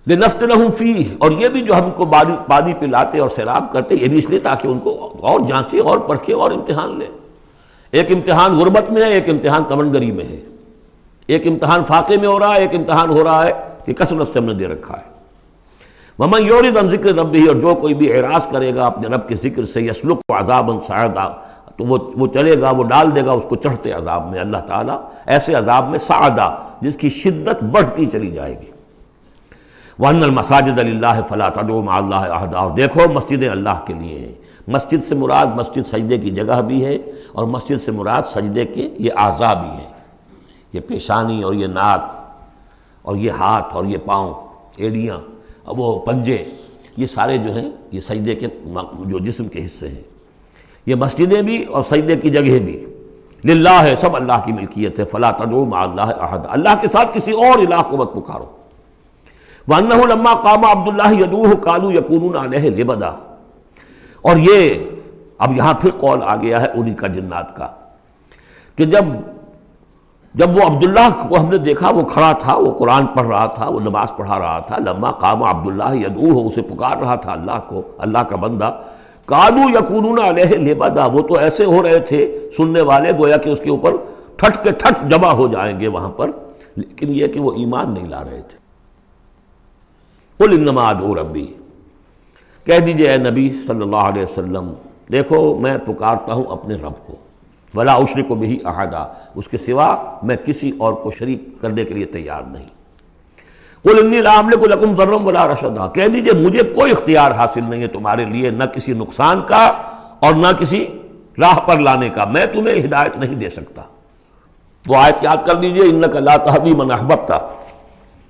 لِنَفْتِنَهُمْ فِيهِ، اور یہ بھی جو ہم کو پانی پلاتے اور سیراب کرتے، یہ بھی اس لیے تاکہ ان کو اور جانچے اور پرکھے اور امتحان لے۔ ایک امتحان غربت میں ہے، ایک امتحان تمنگری میں ہے، ایک امتحان فاقے میں ہو رہا ہے، ایک امتحان ہو رہا ہے کہ کثرت سے ہم نے دے رکھا ہے۔ ومن یعرض عن ذکر ربہ، اور جو کوئی بھی اعراض کرے گا اپنے رب کے ذکر سے، یسلک عذابا صعدا، تو وہ چلے گا، وہ ڈال دے گا اس کو چڑھتے عذاب میں اللہ تعالیٰ، ایسے عذاب میں صعدا جس کی شدت بڑھتی چلی جائے گی۔ وَأَنَّ الْمَسَاجِدَ لِلَّهِ فَلَا تَدْعُوا مَعَ اللَّهِ أَحَدًا، اور دیکھو مسجدیں اللہ کے لیے ہیں۔ مسجد سے مراد مسجد سجدے کی جگہ بھی ہے، اور مسجد سے مراد سجدے کے یہ اعضاء بھی ہیں، یہ پیشانی اور یہ ناک اور یہ ہاتھ اور یہ پاؤں، ایڑیاں، وہ پنجے، یہ سارے جو ہیں یہ سجدے کے جو جسم کے حصے ہیں۔ یہ مسجدیں بھی اور سجدے کی جگہ بھی للہ ہے، سب اللہ کی ملکیت ہے۔ فلا تدعوا مع اللہ احد، اللہ کے ساتھ کسی اور الہ کو مت پکارو۔ وانہ لما قام عبد اللہ یدعوہ قالوا یکونون علیہ لبدا، اور یہ اب یہاں پھر قول آ گیا ہے انہی کا جنات کا، کہ جب وہ عبداللہ کو ہم نے دیکھا وہ کھڑا تھا، وہ قرآن پڑھ رہا تھا، وہ نماز پڑھا رہا تھا، لما قام عبداللہ یدعوہ، اسے پکار رہا تھا اللہ کو، اللہ کا بندہ، قالوا یکونون علیہ لبدا، وہ تو ایسے ہو رہے تھے سننے والے گویا کہ اس کے اوپر ٹھٹ کے ٹھٹ جمع ہو جائیں گے وہاں پر، لیکن یہ کہ وہ ایمان نہیں لا رہے تھے۔ قل انما ادعو ربی، کہہ دیجئے اے نبی صلی اللہ علیہ وسلم، دیکھو میں پکارتا ہوں اپنے رب کو، ولا اشرک بہ احدا، اس کے سوا میں کسی اور کو شریک کرنے کے لیے تیار نہیں۔ قل انی لا املک لکم ضرا ولا رشدا، کہہ دیجئے مجھے کوئی اختیار حاصل نہیں ہے تمہارے لیے، نہ کسی نقصان کا اور نہ کسی راہ پر لانے کا، میں تمہیں ہدایت نہیں دے سکتا۔ وہ آیت یاد کر دیجئے، انک لا تہدی من احببت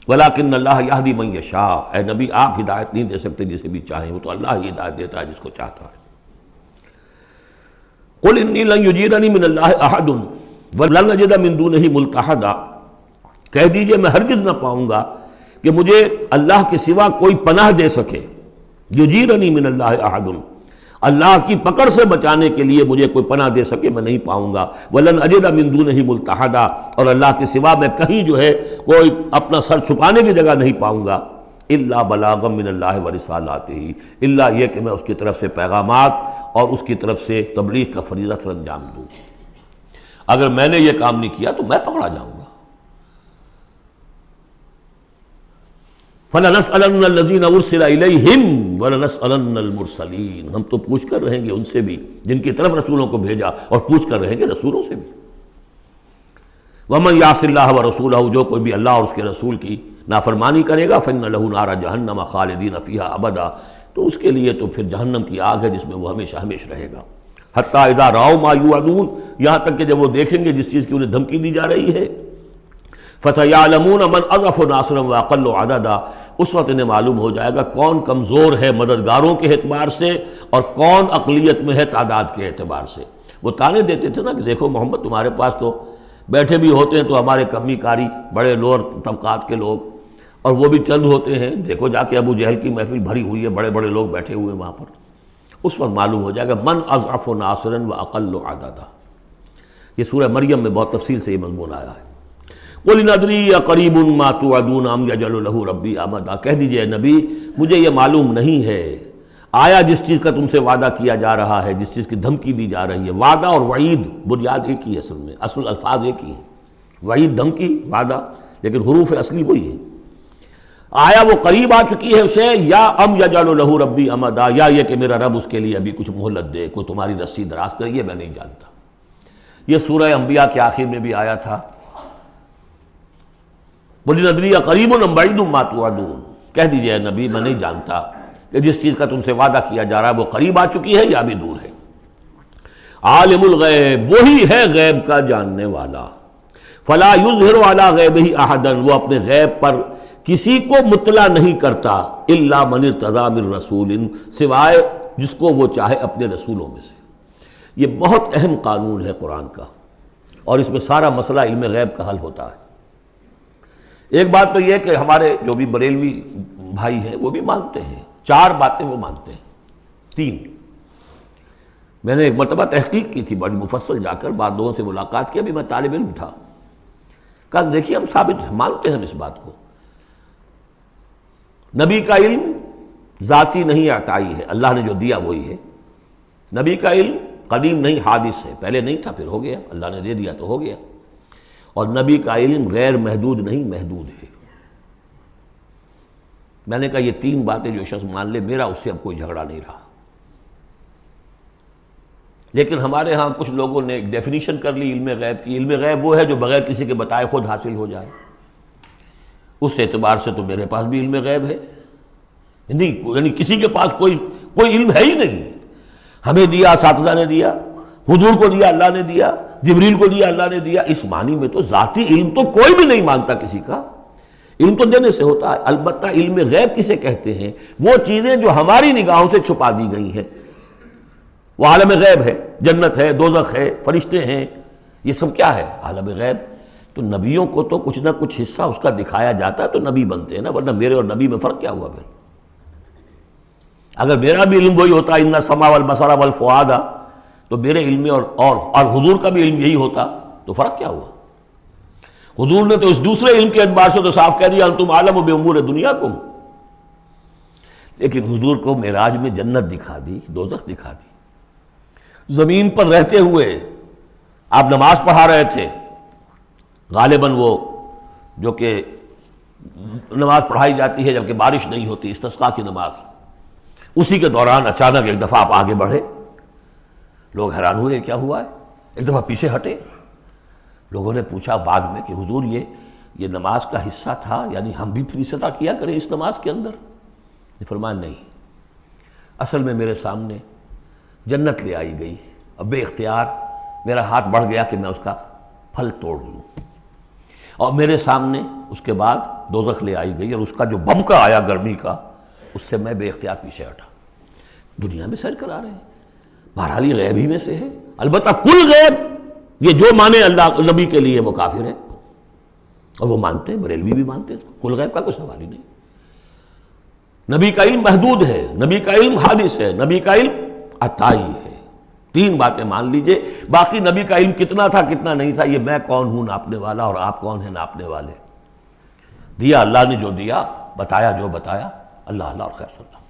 ولیکن اللہ یہدی من یشاء، اے نبی آپ ہدایت نہیں دے سکتے جسے بھی چاہیں، وہ تو اللہ ہی ہدایت دیتا ہے جس کو چاہتا ہے۔ قل انی لن یجیرنی من اللہ احد ولن اجد من دونہ ملتحدا، کہہ دیجئے میں ہرگز نہ پاؤں گا کہ مجھے اللہ کے سوا کوئی پناہ دے سکے، یجیرنی من اللہ احد، اللہ کی پکڑ سے بچانے کے لیے مجھے کوئی پناہ دے سکے میں نہیں پاؤں گا، ولن اجد من دونہ ملتحدا، اور اللہ کے سوا میں کہیں جو ہے کوئی اپنا سر چھپانے کی جگہ نہیں پاؤں گا، الا بلاغا من اللہ ورسالاتہ، الا یہ کہ میں اس کی طرف سے پیغامات اور اس کی طرف سے تبلیغ کا فریضہ سر انجام دوں۔ اگر میں نے یہ کام نہیں کیا تو میں پکڑا جاؤں گا۔ فَلَنَسْأَلَنَّ الَّذِينَ أُرْسِلَ إِلَيْهِمْ وَلَنَسْأَلَنَّ الْمُرْسَلِينَ، ہم تو پوچھ کر رہیں گے ان سے بھی جن کی طرف رسولوں کو بھیجا، اور پوچھ کر رہیں گے رسولوں سے بھی۔ وَمَنْ يَعْصِ اللَّهَ وَرَسُولَهُ، جو کوئی بھی اللہ اور اس کے رسول کی نافرمانی کرے گا، فَإِنَّ لَهُ نَارَ جَهَنَّمَ خَالِدِينَ فِيهَا أَبَدًا، تو اس کے لیے تو پھر جہنم کی آگ ہے جس میں وہ ہمیشہ ہمیشہ رہے گا۔ حَتَّى إِذَا رَأَوْا مَا يُوعَدُونَ، یہاں تک کہ جب وہ دیکھیں گے جس چیز کی انہیں دھمکی دی جا رہی ہے، فَسَيَعْلَمُونَ مَنْ أَضْعَفُ نَاصِرًا وَأَقَلُّ عَدَدًا، اس وقت انہیں معلوم ہو جائے گا کون کمزور ہے مددگاروں کے اعتبار سے اور کون اقلیت میں ہے تعداد کے اعتبار سے۔ وہ تانے دیتے تھے نا کہ دیکھو محمد تمہارے پاس تو بیٹھے بھی ہوتے ہیں تو ہمارے کمی کاری بڑے لوور طبقات کے لوگ، اور وہ بھی چند ہوتے ہیں، دیکھو جا کے ابو جہل کی محفل بھری ہوئی ہے، بڑے بڑے لوگ بیٹھے ہوئے ہیں وہاں پر۔ اس وقت معلوم ہو جائے گا من اضعف ناصرا واقل عددا۔ یہ سورہ مریم میں بہت تفصیل سے یہ مضمون آیا ہے۔ قل ان ادری اقریب ما توعدون ام یجعل له ربی امدا، کہہ دیجئے نبی مجھے یہ معلوم نہیں ہے آیا جس چیز کا تم سے وعدہ کیا جا رہا ہے، جس چیز کی دھمکی دی جا رہی ہے، وعدہ اور وعید بنیاد ایک ہی ہے، اصل میں اصل الفاظ ایک ہی ہیں، وعید دھمکی، وعدہ، لیکن حروف اصلی وہی ہے۔ آیا وہ قریب آ چکی ہے اسے، یا ام یجعل له ربی امدا، یا یہ کہ میرا رب اس کے لیے ابھی کچھ مہلت دے، کوئی تمہاری رسی دراز کرے، یہ میں نہیں جانتا۔ یہ سورہ انبیاء کے آخر میں بھی آیا تھا، قل ان ادری اقریب ام بعید ما توعدون، کہہ دیجئے اے نبی میں نہیں جانتا کہ جس چیز کا تم سے وعدہ کیا جا رہا ہے وہ قریب آ چکی ہے یا بھی دور ہے۔ عالم الغیب، وہی ہے غیب کا جاننے والا، فلا یظہر علی غیبہ احدا، وہ اپنے غیب پر کسی کو مطلع نہیں کرتا، الا من ارتضی من رسول، سوائے جس کو وہ چاہے اپنے رسولوں میں سے۔ یہ بہت اہم قانون ہے قرآن کا، اور اس میں سارا مسئلہ علم غیب کا حل ہوتا ہے۔ ایک بات تو یہ کہ ہمارے جو بھی بریلوی بھائی ہیں وہ بھی مانتے ہیں، 4 باتیں وہ مانتے ہیں، 3۔ میں نے ایک مرتبہ تحقیق کی تھی بڑی مفصل، جا کر بعد لوگوں سے ملاقات کی، ابھی میں طالب علم تھا، کہا دیکھیے ہم ثابت مانتے ہیں ہم اس بات کو، نبی کا علم ذاتی نہیں عطائی ہے، اللہ نے جو دیا وہی ہے۔ نبی کا علم قدیم نہیں، حادث ہے، پہلے نہیں تھا پھر ہو گیا، اللہ نے دے دیا تو ہو گیا۔ اور نبی کا علم غیر محدود نہیں، محدود ہے۔ میں نے کہا یہ تین باتیں جو شخص مان لے میرا اس سے اب کوئی جھگڑا نہیں رہا۔ لیکن ہمارے ہاں کچھ لوگوں نے ایک ڈیفینیشن کر لی علم غیب کی، علم غیب وہ ہے جو بغیر کسی کے بتائے خود حاصل ہو جائے۔ اس اعتبار سے تو میرے پاس بھی علم غیب ہے، نہیں یعنی کسی کے پاس کوئی علم ہے ہی نہیں۔ ہمیں دیا اساتذہ نے دیا، حضور کو دیا اللہ نے دیا، جبریل کو دیا اللہ نے دیا، اس معنی میں تو ذاتی علم تو کوئی بھی نہیں مانتا کسی کا، علم تو دینے سے ہوتا ہے۔ البتہ علم غیب کسے کہتے ہیں؟ وہ چیزیں جو ہماری نگاہوں سے چھپا دی گئی ہیں، وہ عالم غیب ہے، جنت ہے، دوزخ ہے، فرشتے ہیں، یہ سب کیا ہے؟ عالم غیب۔ تو نبیوں کو تو کچھ نہ کچھ حصہ اس کا دکھایا جاتا ہے تو نبی بنتے ہیں نا، ورنہ میرے اور نبی میں فرق کیا ہوا پھر؟ اگر میرا بھی علم وہی ہوتا ان السمع والبصر والفؤاد، تو میرے علم میں اور حضور کا بھی علم یہی ہوتا تو فرق کیا ہوا؟ حضور نے تو اس دوسرے علم کے اعتبار سے تو صاف کہہ دیا انتم عالم بامور دنیاکم، لیکن حضور کو معراج میں جنت دکھا دی، دوزخ دکھا دی۔ زمین پر رہتے ہوئے آپ نماز پڑھا رہے تھے، غالباً وہ جو کہ نماز پڑھائی جاتی ہے جبکہ بارش نہیں ہوتی، استسقاء کی نماز، اسی کے دوران اچانک ایک دفعہ آپ آگے بڑھے، لوگ حیران ہوئے کیا ہوا ہے، ایک دفعہ پیچھے ہٹے۔ لوگوں نے پوچھا بعد میں کہ حضور یہ نماز کا حصہ تھا، یعنی ہم بھی پھر اسی طرح کیا کریں اس نماز کے اندر؟ نے فرمایا نہیں، اصل میں میرے سامنے جنت لے آئی گئی، اب بے اختیار میرا ہاتھ بڑھ گیا کہ میں اس کا پھل توڑ لوں، اور میرے سامنے اس کے بعد دوزخ لے آئی گئی اور اس کا جو بمکا آیا گرمی کا، اس سے میں بے اختیار پیچھے ہٹا۔ دنیا میں سیر کرا رہے ہیں، بہرحال یہ غیب ہی میں سے ہے۔ البتہ کل غیب یہ جو مانے اللہ نبی کے لیے وہ کافر ہے، اور وہ مانتے ہیں، بریلوی بھی مانتے ہیں، کل غیب کا کوئی سوال ہی نہیں۔ نبی کا علم محدود ہے، نبی کا علم حادث ہے، نبی کا علم عطائی ہے، تین باتیں مان لیجئے۔ باقی نبی کا علم کتنا تھا کتنا نہیں تھا یہ میں کون ہوں ناپنے والا، اور آپ کون ہیں ناپنے والے؟ دیا اللہ نے جو دیا، بتایا جو بتایا، اللہ اور خیر صلی اللہ۔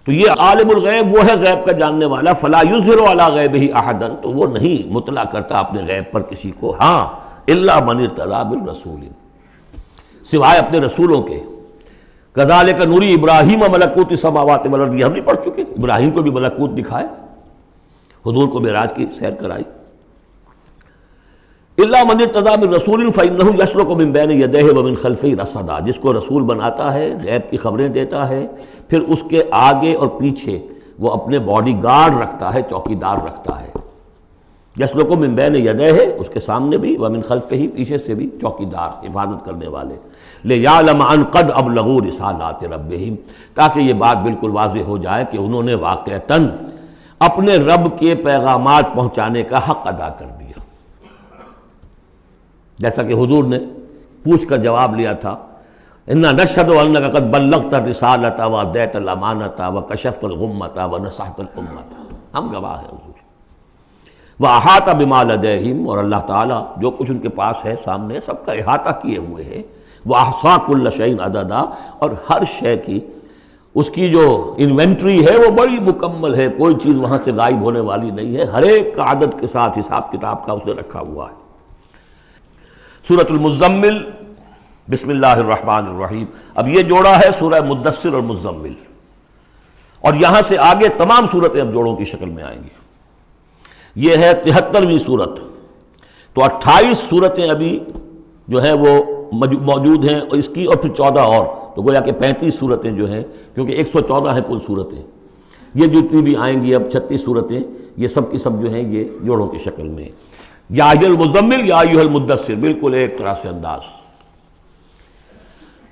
تو یہ عالم الغیب وہ ہے غیب کا جاننے والا، فلا یظہر علی غیبہ احدا، تو وہ نہیں مطلع کرتا اپنے غیب پر کسی کو، ہاں الا من ارتضی بالرسول، سوائے اپنے رسولوں کے۔ کذالک نوری ابراہیم ملکوت السماوات والارض، یہ ہم نہیں پڑھ چکے؟ ابراہیم کو بھی ملکوت دکھائے، حضور کو معراج کی سیر کرائی۔ الا من ارتضی بالرسول فانہ یسلک من بین یدیہ ومن خلفہ رصدا، جس کو رسول بناتا ہے، غیب کی خبریں دیتا ہے، پھر اس کے آگے اور پیچھے وہ اپنے باڈی گارڈ رکھتا ہے، چوکیدار رکھتا ہے۔ یسلک من بین یدیہ، اس کے سامنے بھی، ومن خلفہ، پیچھے سے بھی چوکیدار، حفاظت کرنے والے۔ لیعلم ان قد ابلغوا رسالات ربہم، تاکہ یہ بات بالکل واضح ہو جائے کہ انہوں نے واقعتاً اپنے رب کے پیغامات پہنچانے کا حق ادا کر دیا، جیسا کہ حضور نے پوچھ کر جواب لیا تھا، انا نشہد انک قد بلغت الرسالۃ وادیت الامانۃ وکشفت الغمۃ ونصحت الامۃ، ہم گواہ ہیں حضور۔ واحاط بما لدیہم، اور اللہ تعالیٰ جو کچھ ان کے پاس ہے سامنے سب کا احاطہ کیے ہوئے ہے۔ واحصا کل شیء عددا، اور ہر شے کی اس کی جو انوینٹری ہے وہ بڑی مکمل ہے، کوئی چیز وہاں سے غائب ہونے والی نہیں ہے، ہر ایک کا عدد کے ساتھ حساب کتاب کا اس نے رکھا ہوا ہے۔ سورۃ المزمل، بسم اللہ الرحمن الرحیم۔ اب یہ جوڑا ہے سورہ مدثر اور مزمل، اور یہاں سے آگے تمام صورتیں اب جوڑوں کی شکل میں آئیں گی۔ یہ ہے 73ویں صورت، تو 28 صورتیں ابھی جو ہیں وہ موجود ہیں، اور اس کی اور پھر 14 اور، تو گویا کہ 35 صورتیں جو ہیں، کیونکہ 114 ہیں کل صورتیں، یہ جتنی بھی آئیں گی اب 36 صورتیں، یہ سب کی سب جو ہیں یہ جوڑوں کی شکل میں۔ یا ایھا المزمل یا ایھا المدثر، بالکل ایک طرح سے انداز۔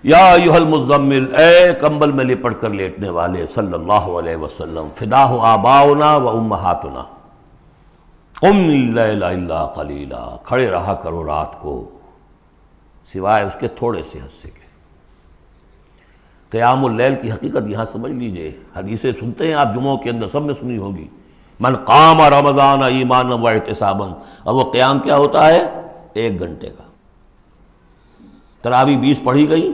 یا ایھا المزمل، اے کمبل میں لپٹ کر لیٹنے والے، صلی اللہ علیہ وسلم، فداہ آباؤنا و امہاتنا، قم اللیل الا قلیلا، کھڑے رہا کرو رات کو سوائے اس کے تھوڑے سے حصے کے۔ قیام اللیل کی حقیقت یہاں سمجھ لیجئے، حدیثیں سنتے ہیں آپ جمعوں کے اندر، سب نے سنی ہوگی، من قام رمضان ایمانا و احتسابا، اور وہ قیام کیا ہوتا ہے؟ 1 گھنٹے کا۔ تراویح 20 پڑھی گئی،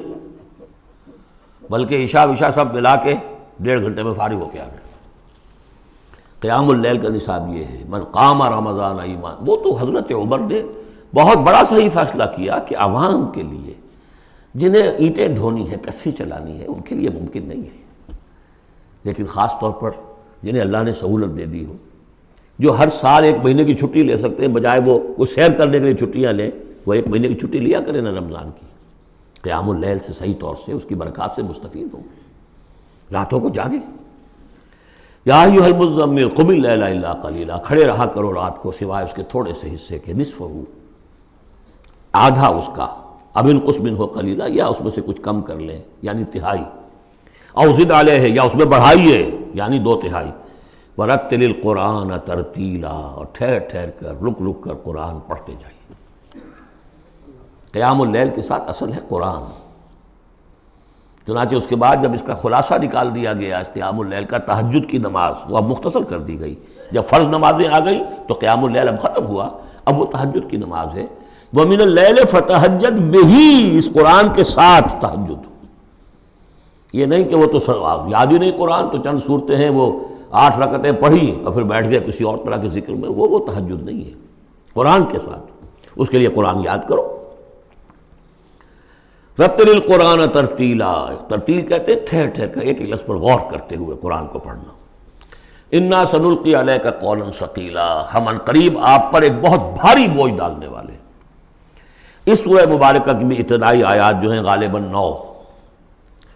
بلکہ عشاء وشاء سب ملا کے 1.5 گھنٹے میں فارغ ہو کے آ گئے۔ قیام اللیل کا نصاب یہ ہے، من قام رمضان ایمان، وہ تو حضرت عمر نے بہت بڑا صحیح فیصلہ کیا کہ عوام کے لیے جنہیں اینٹیں ڈھونی ہے، کسی چلانی ہے، ان کے لیے ممکن نہیں ہے، لیکن خاص طور پر جنہیں اللہ نے سہولت دے دی ہو، جو ہر سال 1 مہینے کی چھٹی لے سکتے ہیں، بجائے وہ کوئی سیر کرنے کے لیے چھٹیاں لیں، وہ 1 مہینے کی چھٹی لیا کریں نا رمضان کی، قیام اللیل سے صحیح طور سے اس کی برکات سے مستفید ہوں، راتوں کو جاگیں۔ یا ایھا المزمل قم اللیل الا قلیلا، کھڑے رہا کرو رات کو سوائے اس کے تھوڑے سے حصے کے، نصفہ، آدھا اس کا، اب انقص منہ قلیلا، یا اس میں سے کچھ کم کر لیں یعنی تہائی، او زد علیہ، یا اس میں بڑھائیے یعنی 2/3، ورتل القرآن ترتیلا، اور ٹھہر ٹھہر کر رک رک کر قرآن پڑھتے جائیے۔ قیام اللیل کے ساتھ اصل ہے قرآن۔ چنانچہ اس کے بعد جب اس کا خلاصہ نکال دیا گیا اس قیام اللیل کا، تہجد کی نماز وہ اب مختصر کر دی گئی، جب فرض نمازیں آ گئی تو قیام اللیل اب ختم ہوا، اب وہ تہجد کی نماز ہے۔ وَمِنَ اللَّيْلِ فَتَہجد بِهِ، اس قرآن کے ساتھ تہجد، یہ نہیں کہ وہ تو یاد ہی نہیں قرآن تو چند صورتیں ہیں وہ 8 رکعتیں پڑھی اور پھر بیٹھ گئے کسی اور طرح کے ذکر میں، وہ تہجد نہیں ہے، قرآن کے ساتھ، اس کے لیے قرآن یاد کرو۔ رتل القرآن ترتیلا، ترتیل کہتے ہیں ٹھہر ٹھہر کر ایک لفظ پر غور کرتے ہوئے قرآن کو پڑھنا۔ انا سنلقی علیک قولا ثقیلا، ہم عنقریب آپ پر ایک بہت بھاری بوجھ ڈالنے والے ہیں۔ اس سورہ مبارکہ کی بھی ابتدائی آیات جو ہیں غالباً 9،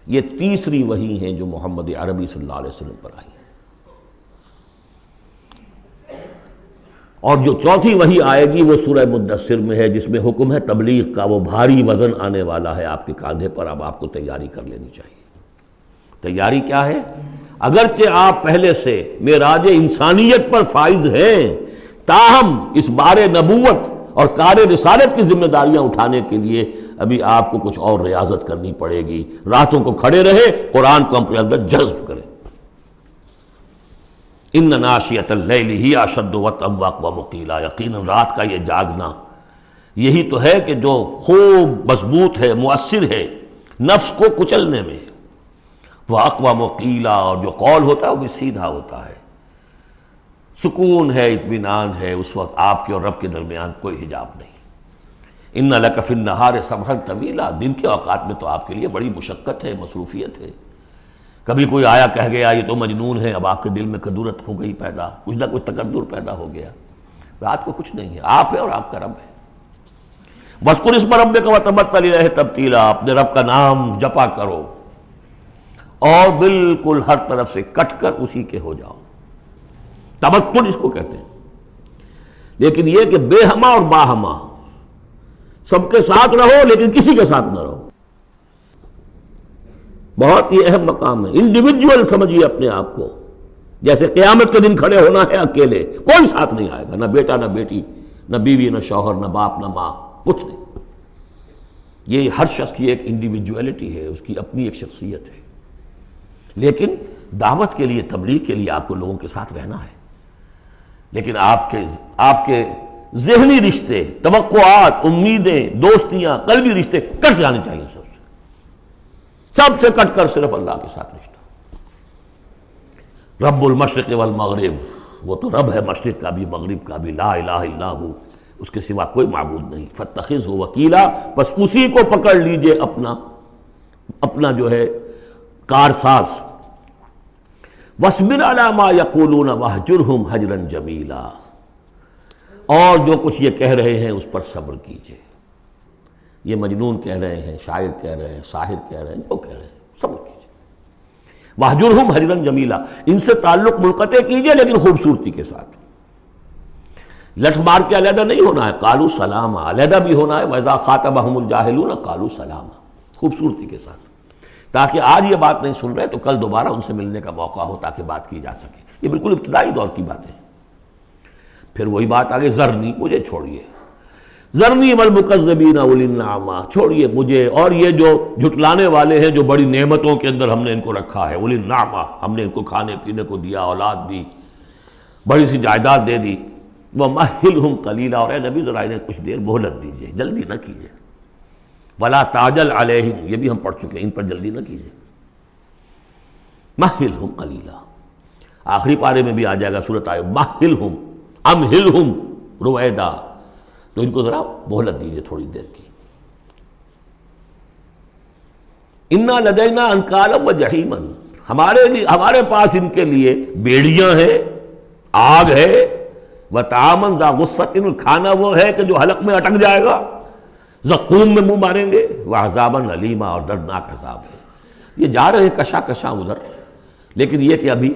یہ تیسری وحی ہیں جو محمد عربی صلی اللہ علیہ وسلم پر آئی ہیں، اور جو چوتھی وحی آئے گی وہ سورہ مدثر میں ہے، جس میں حکم ہے تبلیغ کا، وہ بھاری وزن آنے والا ہے آپ کے کاندھے پر، اب آپ کو تیاری کر لینی چاہیے۔ تیاری کیا ہے؟ اگرچہ آپ پہلے سے معراج انسانیت پر فائز ہیں، تاہم اس بار نبوت اور کار رسالت کی ذمہ داریاں اٹھانے کے لیے ابھی آپ کو کچھ اور ریاضت کرنی پڑے گی۔ راتوں کو کھڑے رہے، قرآن کو اپنے اندر جذب کریں۔ ان ناشیۃ اللیل ہی اشد وطئا واقوم قیلا، یقیناً رات کا یہ جاگنا یہی تو ہے کہ جو خوب مضبوط ہے، مؤثر ہے نفس کو کچلنے میں، واقوم قیلا، اور جو قول ہوتا ہے وہ بھی سیدھا ہوتا ہے، سکون ہے، اطمینان ہے، اس وقت آپ کے اور رب کے درمیان کوئی حجاب نہیں۔ ان لک فی النہار سبحا طویلا، دن کے اوقات میں تو آپ کے لیے بڑی مشقت ہے، مصروفیت ہے۔ کبھی کوئی آیا کہہ گیا یہ تو مجنون ہے، اب آپ کے دل میں کدورت ہو گئی پیدا، کچھ نہ کچھ تکدر پیدا ہو گیا۔ رات کو کچھ نہیں ہے، آپ ہے اور آپ کا رب ہے۔ وَاذْكُرِ اسْمَ رَبِّكَ وَتَبَتَّلْ إِلَيْهِ تَبْتِيلًا، اپنے رب کا نام جپا کرو اور بالکل ہر طرف سے کٹ کر اسی کے ہو جاؤ۔ تبتل اس کو کہتے ہیں، لیکن یہ کہ بے ہما اور باہما، سب کے ساتھ رہو لیکن کسی کے ساتھ نہ رہو، بہت ہی اہم مقام ہے۔ انڈیویجول سمجھیے اپنے آپ کو، جیسے قیامت کے دن کھڑے ہونا ہے اکیلے، کوئی ساتھ نہیں آئے گا، نہ بیٹا نہ بیٹی، نہ بیوی نہ شوہر، نہ باپ نہ ماں، کچھ نہیں۔ یہ ہر شخص کی ایک انڈیویجویلٹی ہے، اس کی اپنی ایک شخصیت ہے، لیکن دعوت کے لیے، تبلیغ کے لیے آپ کو لوگوں کے ساتھ رہنا ہے، لیکن آپ کے ذہنی رشتے، توقعات، امیدیں، دوستیاں، قلبی رشتے کٹ جانے چاہیے، سب سے کٹ کر صرف اللہ کے ساتھ رشتہ۔ رب المشرق والمغرب، وہ تو رب ہے مشرق کا بھی مغرب کا بھی، لا الہ الا ہو، اس کے سوا کوئی معبود نہیں، فاتخذہ وکیلا، بس اسی کو پکڑ لیجئے اپنا جو ہے کارساز۔ وَاصْبِرْ عَلَىٰ مَا يَقُولُونَ وَاهْجُرْهُمْ هَجْرًا جَمِيلًا، اور جو کچھ یہ کہہ رہے ہیں اس پر صبر کیجئے۔ یہ مجنون کہہ رہے ہیں، شاعر کہہ رہے ہیں، ساحر کہہ رہے ہیں، جو کہہ رہے ہیں صبر کیجئے۔ وَاهْجُرْهُمْ هَجْرًا جَمِيلًا، ان سے تعلق منقطع کیجئے لیکن خوبصورتی کے ساتھ، لٹ مار کے علیحدہ نہیں ہونا ہے، قالوا سلاما، علیحدہ بھی ہونا ہے، وَإِذَا خَاطَبَهُمُ الْجَاهِلُونَ قَالُوا سَلَامًا، خوبصورتی کے ساتھ، تاکہ آج یہ بات نہیں سن رہے تو کل دوبارہ ان سے ملنے کا موقع ہو، تاکہ بات کی جا سکے۔ یہ بالکل ابتدائی دور کی باتیں ہیں۔ پھر وہی بات آگے، ذرنی، مجھے چھوڑیے، ذرنی والمکذبین اولی النعمہ، چھوڑیے مجھے اور یہ جو جھٹلانے والے ہیں، جو بڑی نعمتوں کے اندر ہم نے ان کو رکھا ہے، اولی النعمہ، ہم نے ان کو کھانے پینے کو دیا، اولاد دی، بڑی سی جائیداد دے دی، وَمَهِّلْهُمْ قَلِيلًا، اور اے نبی ذرا انہیں کچھ دیر مہلت دیجیے، جلدی نہ کیجیے، وَلَا تَعْجَلْ عَلَيْهِمْ، یہ بھی ہم پڑھ چکے ہیں، ان پر جلدی نہ کیجیے، مَهِّلْهُمْ قَلِيلًا، آخری پارے میں بھی آ جائے گا سورۃ آئے، مَهِّلْهُمْ أَمْهِلْهُمْ رُوَیدًا، تو ان کو ذرا مہلت دیجیے تھوڑی دیر کی۔ انا لدینا انکالا و جہیما، ہمارے پاس ان کے لیے بیڑیاں ہیں، آگ ہے، وطعاما ذا غصۃ، کھانا وہ ہے کہ جو حلق میں اٹک جائے گا، زقوم میں منہ ماریں گے، وعذابا الیما، اور دردناک عذاب ہے۔ یہ جا رہے ہیں کشا کشا ادھر، لیکن یہ کہ ابھی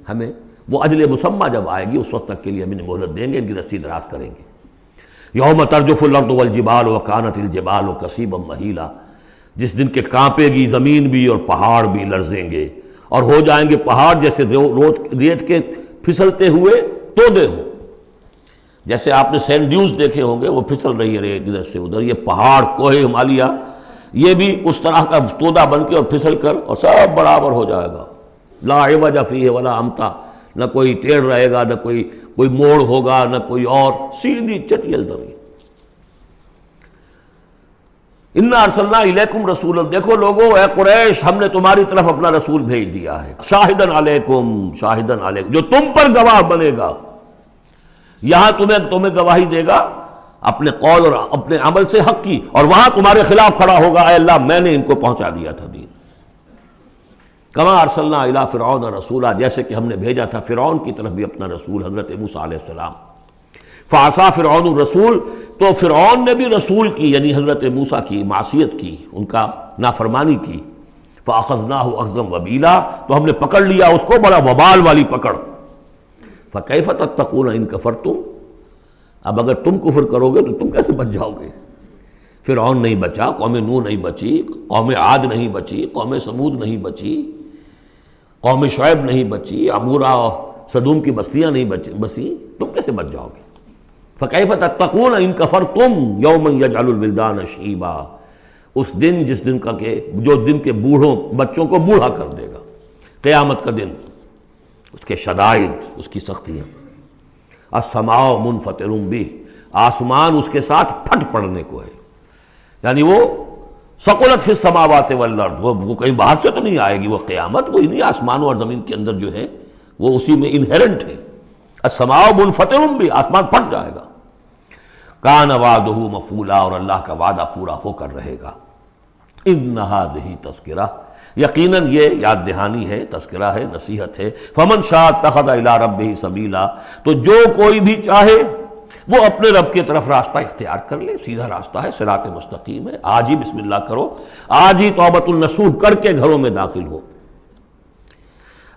ہمیں وہ اجل مسمى جب آئے گی اس وقت تک کے لیے ہم انہیں مہلت دیں گے، ان کی رسی دراز کریں گے۔ یوم ترجف الارض والجبال وکانت الجبال کثیبا مہیلا، جس دن کے کانپے گی زمین بھی اور پہاڑ بھی لرزیں گے، اور ہو جائیں گے پہاڑ جیسے ریت کے پھسلتے ہوئے تودے ہوں۔ جیسے آپ نے سینڈ ڈیوز دیکھے ہوں گے، وہ پھسل رہی ہے ریت ادھر سے ادھر، یہ پہاڑ کوہ ہمالیہ یہ بھی اس طرح کا تودا بن کے اور پھسل کر اور سب برابر ہو جائے گا۔ لا عوج فیہ ولا امتا، نہ کوئی ٹیڑھ رہے گا، نہ کوئی موڑ ہوگا، نہ کوئی اور، سیدھی چٹیل زمین۔ انا ارسلنا الیکم رسولا، دیکھو لوگو اے قریش، ہم نے تمہاری طرف اپنا رسول بھیج دیا ہے، شاہدن علیکم، شاہدن علیکم، جو تم پر گواہ بنے گا، یہاں تمہیں گواہی دے گا اپنے قول اور اپنے عمل سے حق کی، اور وہاں تمہارے خلاف کھڑا ہوگا، اے اللہ میں نے ان کو پہنچا دیا تھا دین۔ کما ارسلنا الی فرعون رسولا، جیسے کہ ہم نے بھیجا تھا فرعون کی طرف بھی اپنا رسول حضرت موسیٰ علیہ السلام۔ فعصا فرعون الرسول، تو فرعون نے بھی رسول کی یعنی حضرت موسیٰ کی معصیت کی، ان کا نافرمانی کی۔ فاخذناہ اخذا وبیلا، تو ہم نے پکڑ لیا اس کو بڑا وبال والی پکڑ۔ فکیف تتقون ان کفرتم، اب اگر تم کفر کرو گے تو تم کیسے بچ جاؤ گے؟ فرعون نہیں بچا، قوم نوح نہیں بچی، قوم عاد نہیں بچی، قوم سمود نہیں بچی، قوم شعیب نہیں بچی، عمورہ اور صدوم کی بستیاں نہیں بسی، تم کیسے بچ جاؤ گے؟ فکیف تتقون ان کفرتم یوما یجعل الولدان شیبا، اس دن جس دن کا کہ جو دن کے بوڑھوں بچوں کو بوڑھا کر دے گا، قیامت کا دن، اس کے شدائد، اس کی سختیاں۔ السماء منفطر بہ، آسمان اس کے ساتھ پھٹ پڑنے کو ہے، یعنی وہ ثقلت فی السماوات والارض، وہ کہیں باہر سے تو نہیں آئے گی، وہ قیامت وہ انہی آسمانوں اور زمین کے اندر جو ہے وہ اسی میں انہیرنٹ ہے۔ السماء منفطر بہ، آسمان پھٹ جائے گا۔ کان وعدہ مفعولا، اور اللہ کا وعدہ پورا ہو کر رہے گا۔ ان ھذہ تذکرہ، یقیناً یہ یاد دہانی ہے، تذکرہ ہے، نصیحت ہے۔ فمن شاء اتخذ الی ربہ سبیلا، تو جو کوئی بھی چاہے وہ اپنے رب کی طرف راستہ اختیار کر لے، سیدھا راستہ ہے، صراط مستقیم ہے۔ آج ہی بسم اللہ کرو، آج ہی توبۃ النصوح کر کے گھروں میں داخل ہو۔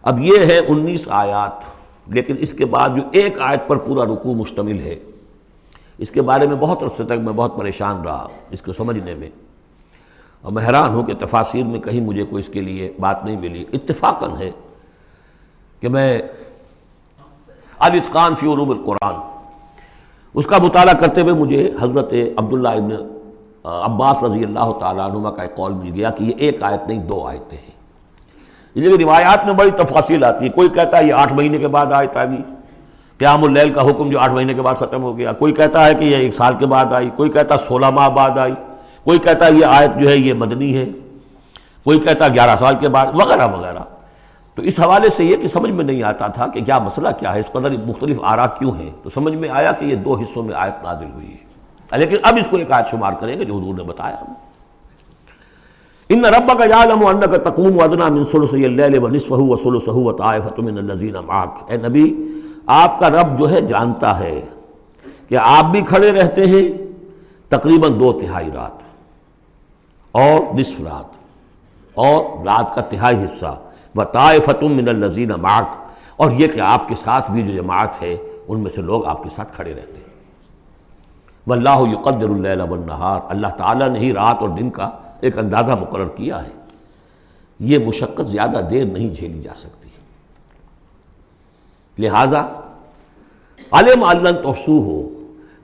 اب یہ ہے 19 آیات، لیکن اس کے بعد جو ایک آیت پر پورا رکوع مشتمل ہے، اس کے بارے میں بہت عرصے تک میں بہت پریشان رہا اس کو سمجھنے میں، اور میں حیران ہوں کہ تفاسیر میں کہیں مجھے کوئی اس کے لیے بات نہیں ملی۔ اتفاقاً ہے کہ میں الاتقان فی علوم القرآن اس کا مطالعہ کرتے ہوئے مجھے حضرت عبداللہ ابن عباس رضی اللہ تعالیٰ عنہما کا ایک قول مل گیا کہ یہ ایک آیت نہیں 2 آیتیں ہیں۔ یہ روایات میں بڑی تفاصیل آتی ہے، کوئی کہتا ہے یہ 8 مہینے کے بعد آیت آ گئی، قیام اللیل کا حکم جو 8 مہینے کے بعد ختم ہو گیا، کوئی کہتا ہے کہ یہ 1 سال کے بعد آئی، کوئی کہتا ہے 16 ماہ بعد آئی، کوئی کہتا ہے یہ آیت جو ہے یہ مدنی ہے، کوئی کہتا ہے 11 سال کے بعد، وغیرہ وغیرہ۔ تو اس حوالے سے یہ کہ سمجھ میں نہیں آتا تھا کہ کیا مسئلہ کیا ہے، اس قدر مختلف آراء کیوں ہیں، تو سمجھ میں آیا کہ یہ 2 حصوں میں آیت نازل ہوئی ہے، لیکن اب اس کو ایک آیت شمار کریں گے جو حضور نے بتایا۔ ان ربک یعلم انک تقوم ادنی من ثلثی اللیل ونصفہ وثلثہ وطائفۃ من الذین معک، اے نبی آپ کا رب جو ہے جانتا ہے کہ آپ بھی کھڑے رہتے ہیں تقریباً 2/3 رات اور نصف رات اور رات کا تہائی حصہ، وطائفۃ من الذین معک، اور یہ کہ آپ کے ساتھ بھی جو جماعت ہے ان میں سے لوگ آپ کے ساتھ کھڑے رہتے ہیں۔ واللہ یقدر اللیل والنہار، اللہ تعالیٰ نے ہی رات اور دن کا ایک اندازہ مقرر کیا ہے، یہ مشقت زیادہ دیر نہیں جھیلی جا سکتی، لہذا علم ان لن تحصوہ،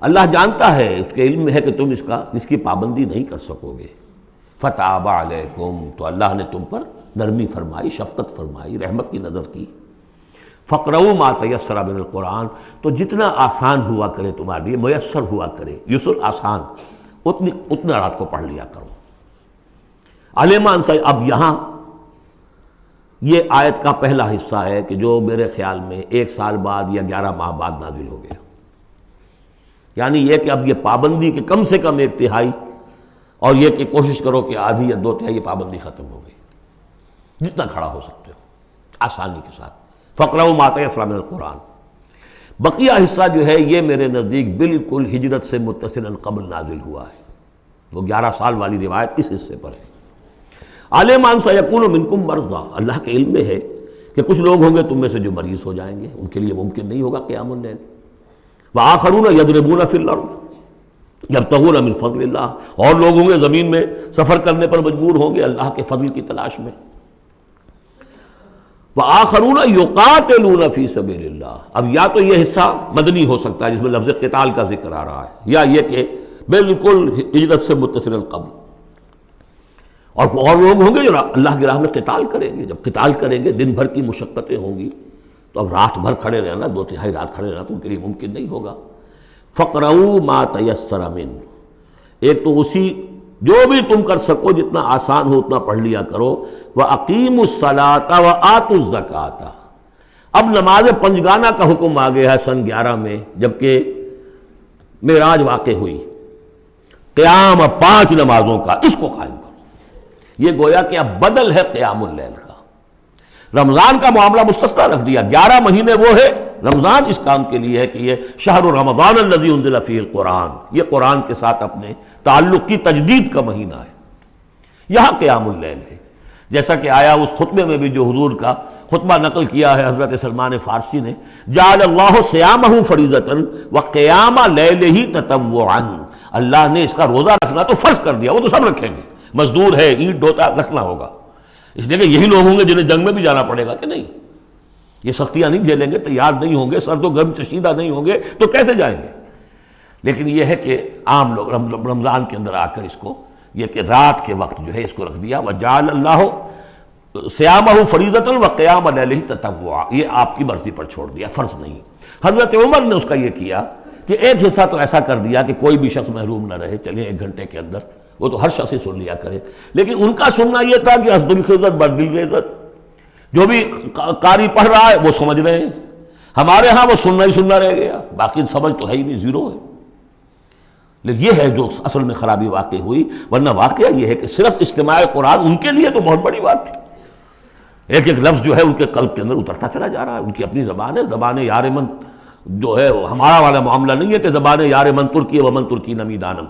اللہ جانتا ہے، اس کے علم میں ہے کہ تم اس کی پابندی نہیں کر سکو گے۔ فتاب علیکم، تو اللہ نے تم پر نرمی فرمائی، شفقت فرمائی، رحمت کی نظر کی۔ فقرؤوا ما تیسر من القرآن، تو جتنا آسان ہوا کرے تمہارے لیے، میسر ہوا کرے، یسر آسان، اتنا رات کو پڑھ لیا کرو۔ علمان سے اب یہاں یہ آیت کا پہلا حصہ ہے کہ جو میرے خیال میں 1 سال بعد یا 11 ماہ بعد نازل ہو گیا، یعنی یہ کہ اب یہ پابندی کہ کم سے کم 1/3 اور یہ کہ کوشش کرو کہ آدھی یا 2/3 پابندی ختم ہو گئی، جتنا کھڑا ہو سکتے ہو آسانی کے ساتھ۔ فقرؤ ما تیسر من القرآن، بقیہ حصہ جو ہے یہ میرے نزدیک بالکل ہجرت سے متصلا قبل نازل ہوا ہے، وہ 11 سال والی روایت اس حصے پر ہے۔ عالم ان سیکون منکم مرضی، اللہ کے علم میں ہے کہ کچھ لوگ ہوں گے تم میں سے جو مریض ہو جائیں گے، ان کے لیے ممکن نہیں ہوگا قیام اللیل۔ وآخرون یضربون فی الارض یبتغون من فضل اللہ، اور لوگ ہوں گے زمین میں سفر کرنے پر مجبور ہوں گے اللہ کے فضل کی تلاش میں۔ وآخرون یقاتلون فی سبیل اللہ، اب یا تو یہ حصہ مدنی ہو سکتا ہے جس میں لفظ قتال کا ذکر آ رہا ہے، یا یہ کہ بالکل ہجرت سے متصل قبل، اور لوگ ہوں گے جو اللہ کی راہ میں قتال کریں گے۔ جب قتال کریں گے دن بھر کی مشقتیں ہوں گی، تو اب رات بھر کھڑے رہنا، 2/3 رات کھڑے رہنا تو ان کے لیے ممکن نہیں ہوگا۔ فقرؤ ما تیسر منہ، ایک تو اسی جو بھی تم کر سکو جتنا آسان ہو اتنا پڑھ لیا کرو۔ وَأَقِیمُوا الصَّلَاةَ وَآتُوا الزَّکَاةَ، اب نماز پنجگانہ کا حکم آ گیا ہے سن 11 میں، جبکہ معراج واقع ہوئی۔ قیام 5 نمازوں کا، اس کو قائم کرو۔ یہ گویا کہ اب بدل ہے قیام اللیل کا۔ رمضان کا معاملہ مستثنیٰ رکھ دیا، 11 مہینے وہ ہے، رمضان اس کام کے لیے ہے کہ یہ شہر رمضان الذی انزل فیہ القرآن، یہ قرآن کے ساتھ اپنے تعلق کی تجدید کا مہینہ ہے۔ یہاں قیام اللیل ہے، جیسا کہ آیا اس خطبے میں بھی جو حضور کا خطبہ نقل کیا ہے حضرت سلمان فارسی نے، جعل اللہ صیامہ فریضۃ وقیام لیلہ تطوعا، اللہ نے اس کا روزہ رکھنا تو فرض کر دیا، وہ تو سب رکھیں گے، مزدور ہے اینٹ ڈھوتا رکھنا ہوگا، اس لیے کہ یہی لوگ ہوں گے جنہیں جنگ میں بھی جانا پڑے گا کہ نہیں، یہ سختیاں نہیں جھیلیں گے، تیار نہیں ہوں گے، سرد و گرم چشیدہ نہیں ہوں گے تو کیسے جائیں گے؟ لیکن یہ ہے کہ عام لوگ رمضان کے اندر آ کر اس کو یہ کہ رات کے وقت جو ہے اس کو رکھ دیا، وجعل اللہ صیامہ فریضۃ وقیام لیلہ تطوعا، یہ آپ کی مرضی پر چھوڑ دیا، فرض نہیں۔ حضرت عمر نے اس کا یہ کیا کہ ایک حصہ تو ایسا کر دیا کہ کوئی بھی شخص محروم نہ رہے، چلیں 1 گھنٹے کے اندر وہ تو ہر شخص ہی سن لیا کرے، لیکن ان کا سننا یہ تھا کہ حسب الخزت بدل عزت، جو بھی قاری پڑھ رہا ہے وہ سمجھ رہے ہیں، ہمارے ہاں وہ سننا ہی سننا رہ گیا، باقی سمجھ تو ہے ہی نہیں، زیرو ہے۔ لیکن یہ ہے جو اصل میں خرابی واقع ہوئی، ورنہ واقعہ یہ ہے کہ صرف استماع قرآن ان کے لیے تو بہت بڑی بات تھی، ایک ایک لفظ جو ہے ان کے قلب کے اندر اترتا چلا جا رہا ہے، ان کی اپنی زبان ہے، زبان یار من جو ہے ہمارا والا معاملہ نہیں ہے کہ زبان یار من ترکی ومن ترکی نمی دانم۔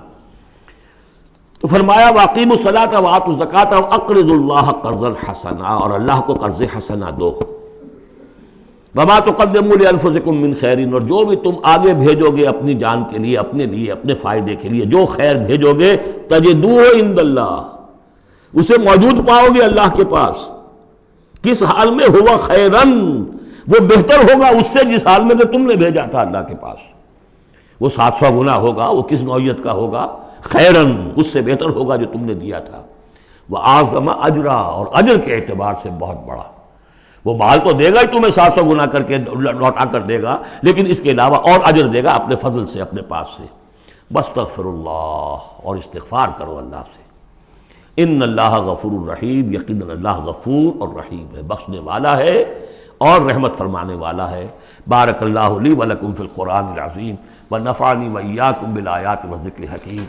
تو فرمایا واقیموا الصلاۃ وآتوا الزکاۃ واقرضوا اللہ قرضا حسنا، اور اللہ کو قرض حسنا دو۔ وما تقدموا لانفسکم من خیر، اور جو بھی تم آگے بھیجو گے اپنی جان کے لیے، اپنے فائدے کے لیے جو خیر بھیجو گے، تجدوہ عند اللہ، اسے موجود پاؤ گے اللہ کے پاس۔ کس حال میں؟ ہوا خیرن، وہ بہتر ہوگا اس سے جس حال میں کہ تم نے بھیجا تھا اللہ کے پاس، وہ 700 گنا ہوگا، وہ کس نوعیت کا ہوگا؟ خیرن، اس سے بہتر ہوگا جو تم نے دیا تھا۔ وَأَعْظَمَ أَجْرًا، اور اجر کے اعتبار سے بہت بڑا، وہ مال تو دے گا ہی تمہیں 700 گنا کر کے لوٹا کر دے گا، لیکن اس کے علاوہ اور اجر دے گا اپنے فضل سے، اپنے پاس سے۔ بستغفر اللہ، اور استغفار کرو اللہ سے۔ ان اللہ غفور الرحیم، یقیناً اللہ غفور اور رحیم ہے، بخشنے والا ہے اور رحمت فرمانے والا ہے۔ بارک اللہ لی ولکم فی القرآن العظیم ونفعنی وإیاکم بالآیات والذکر الحکیم۔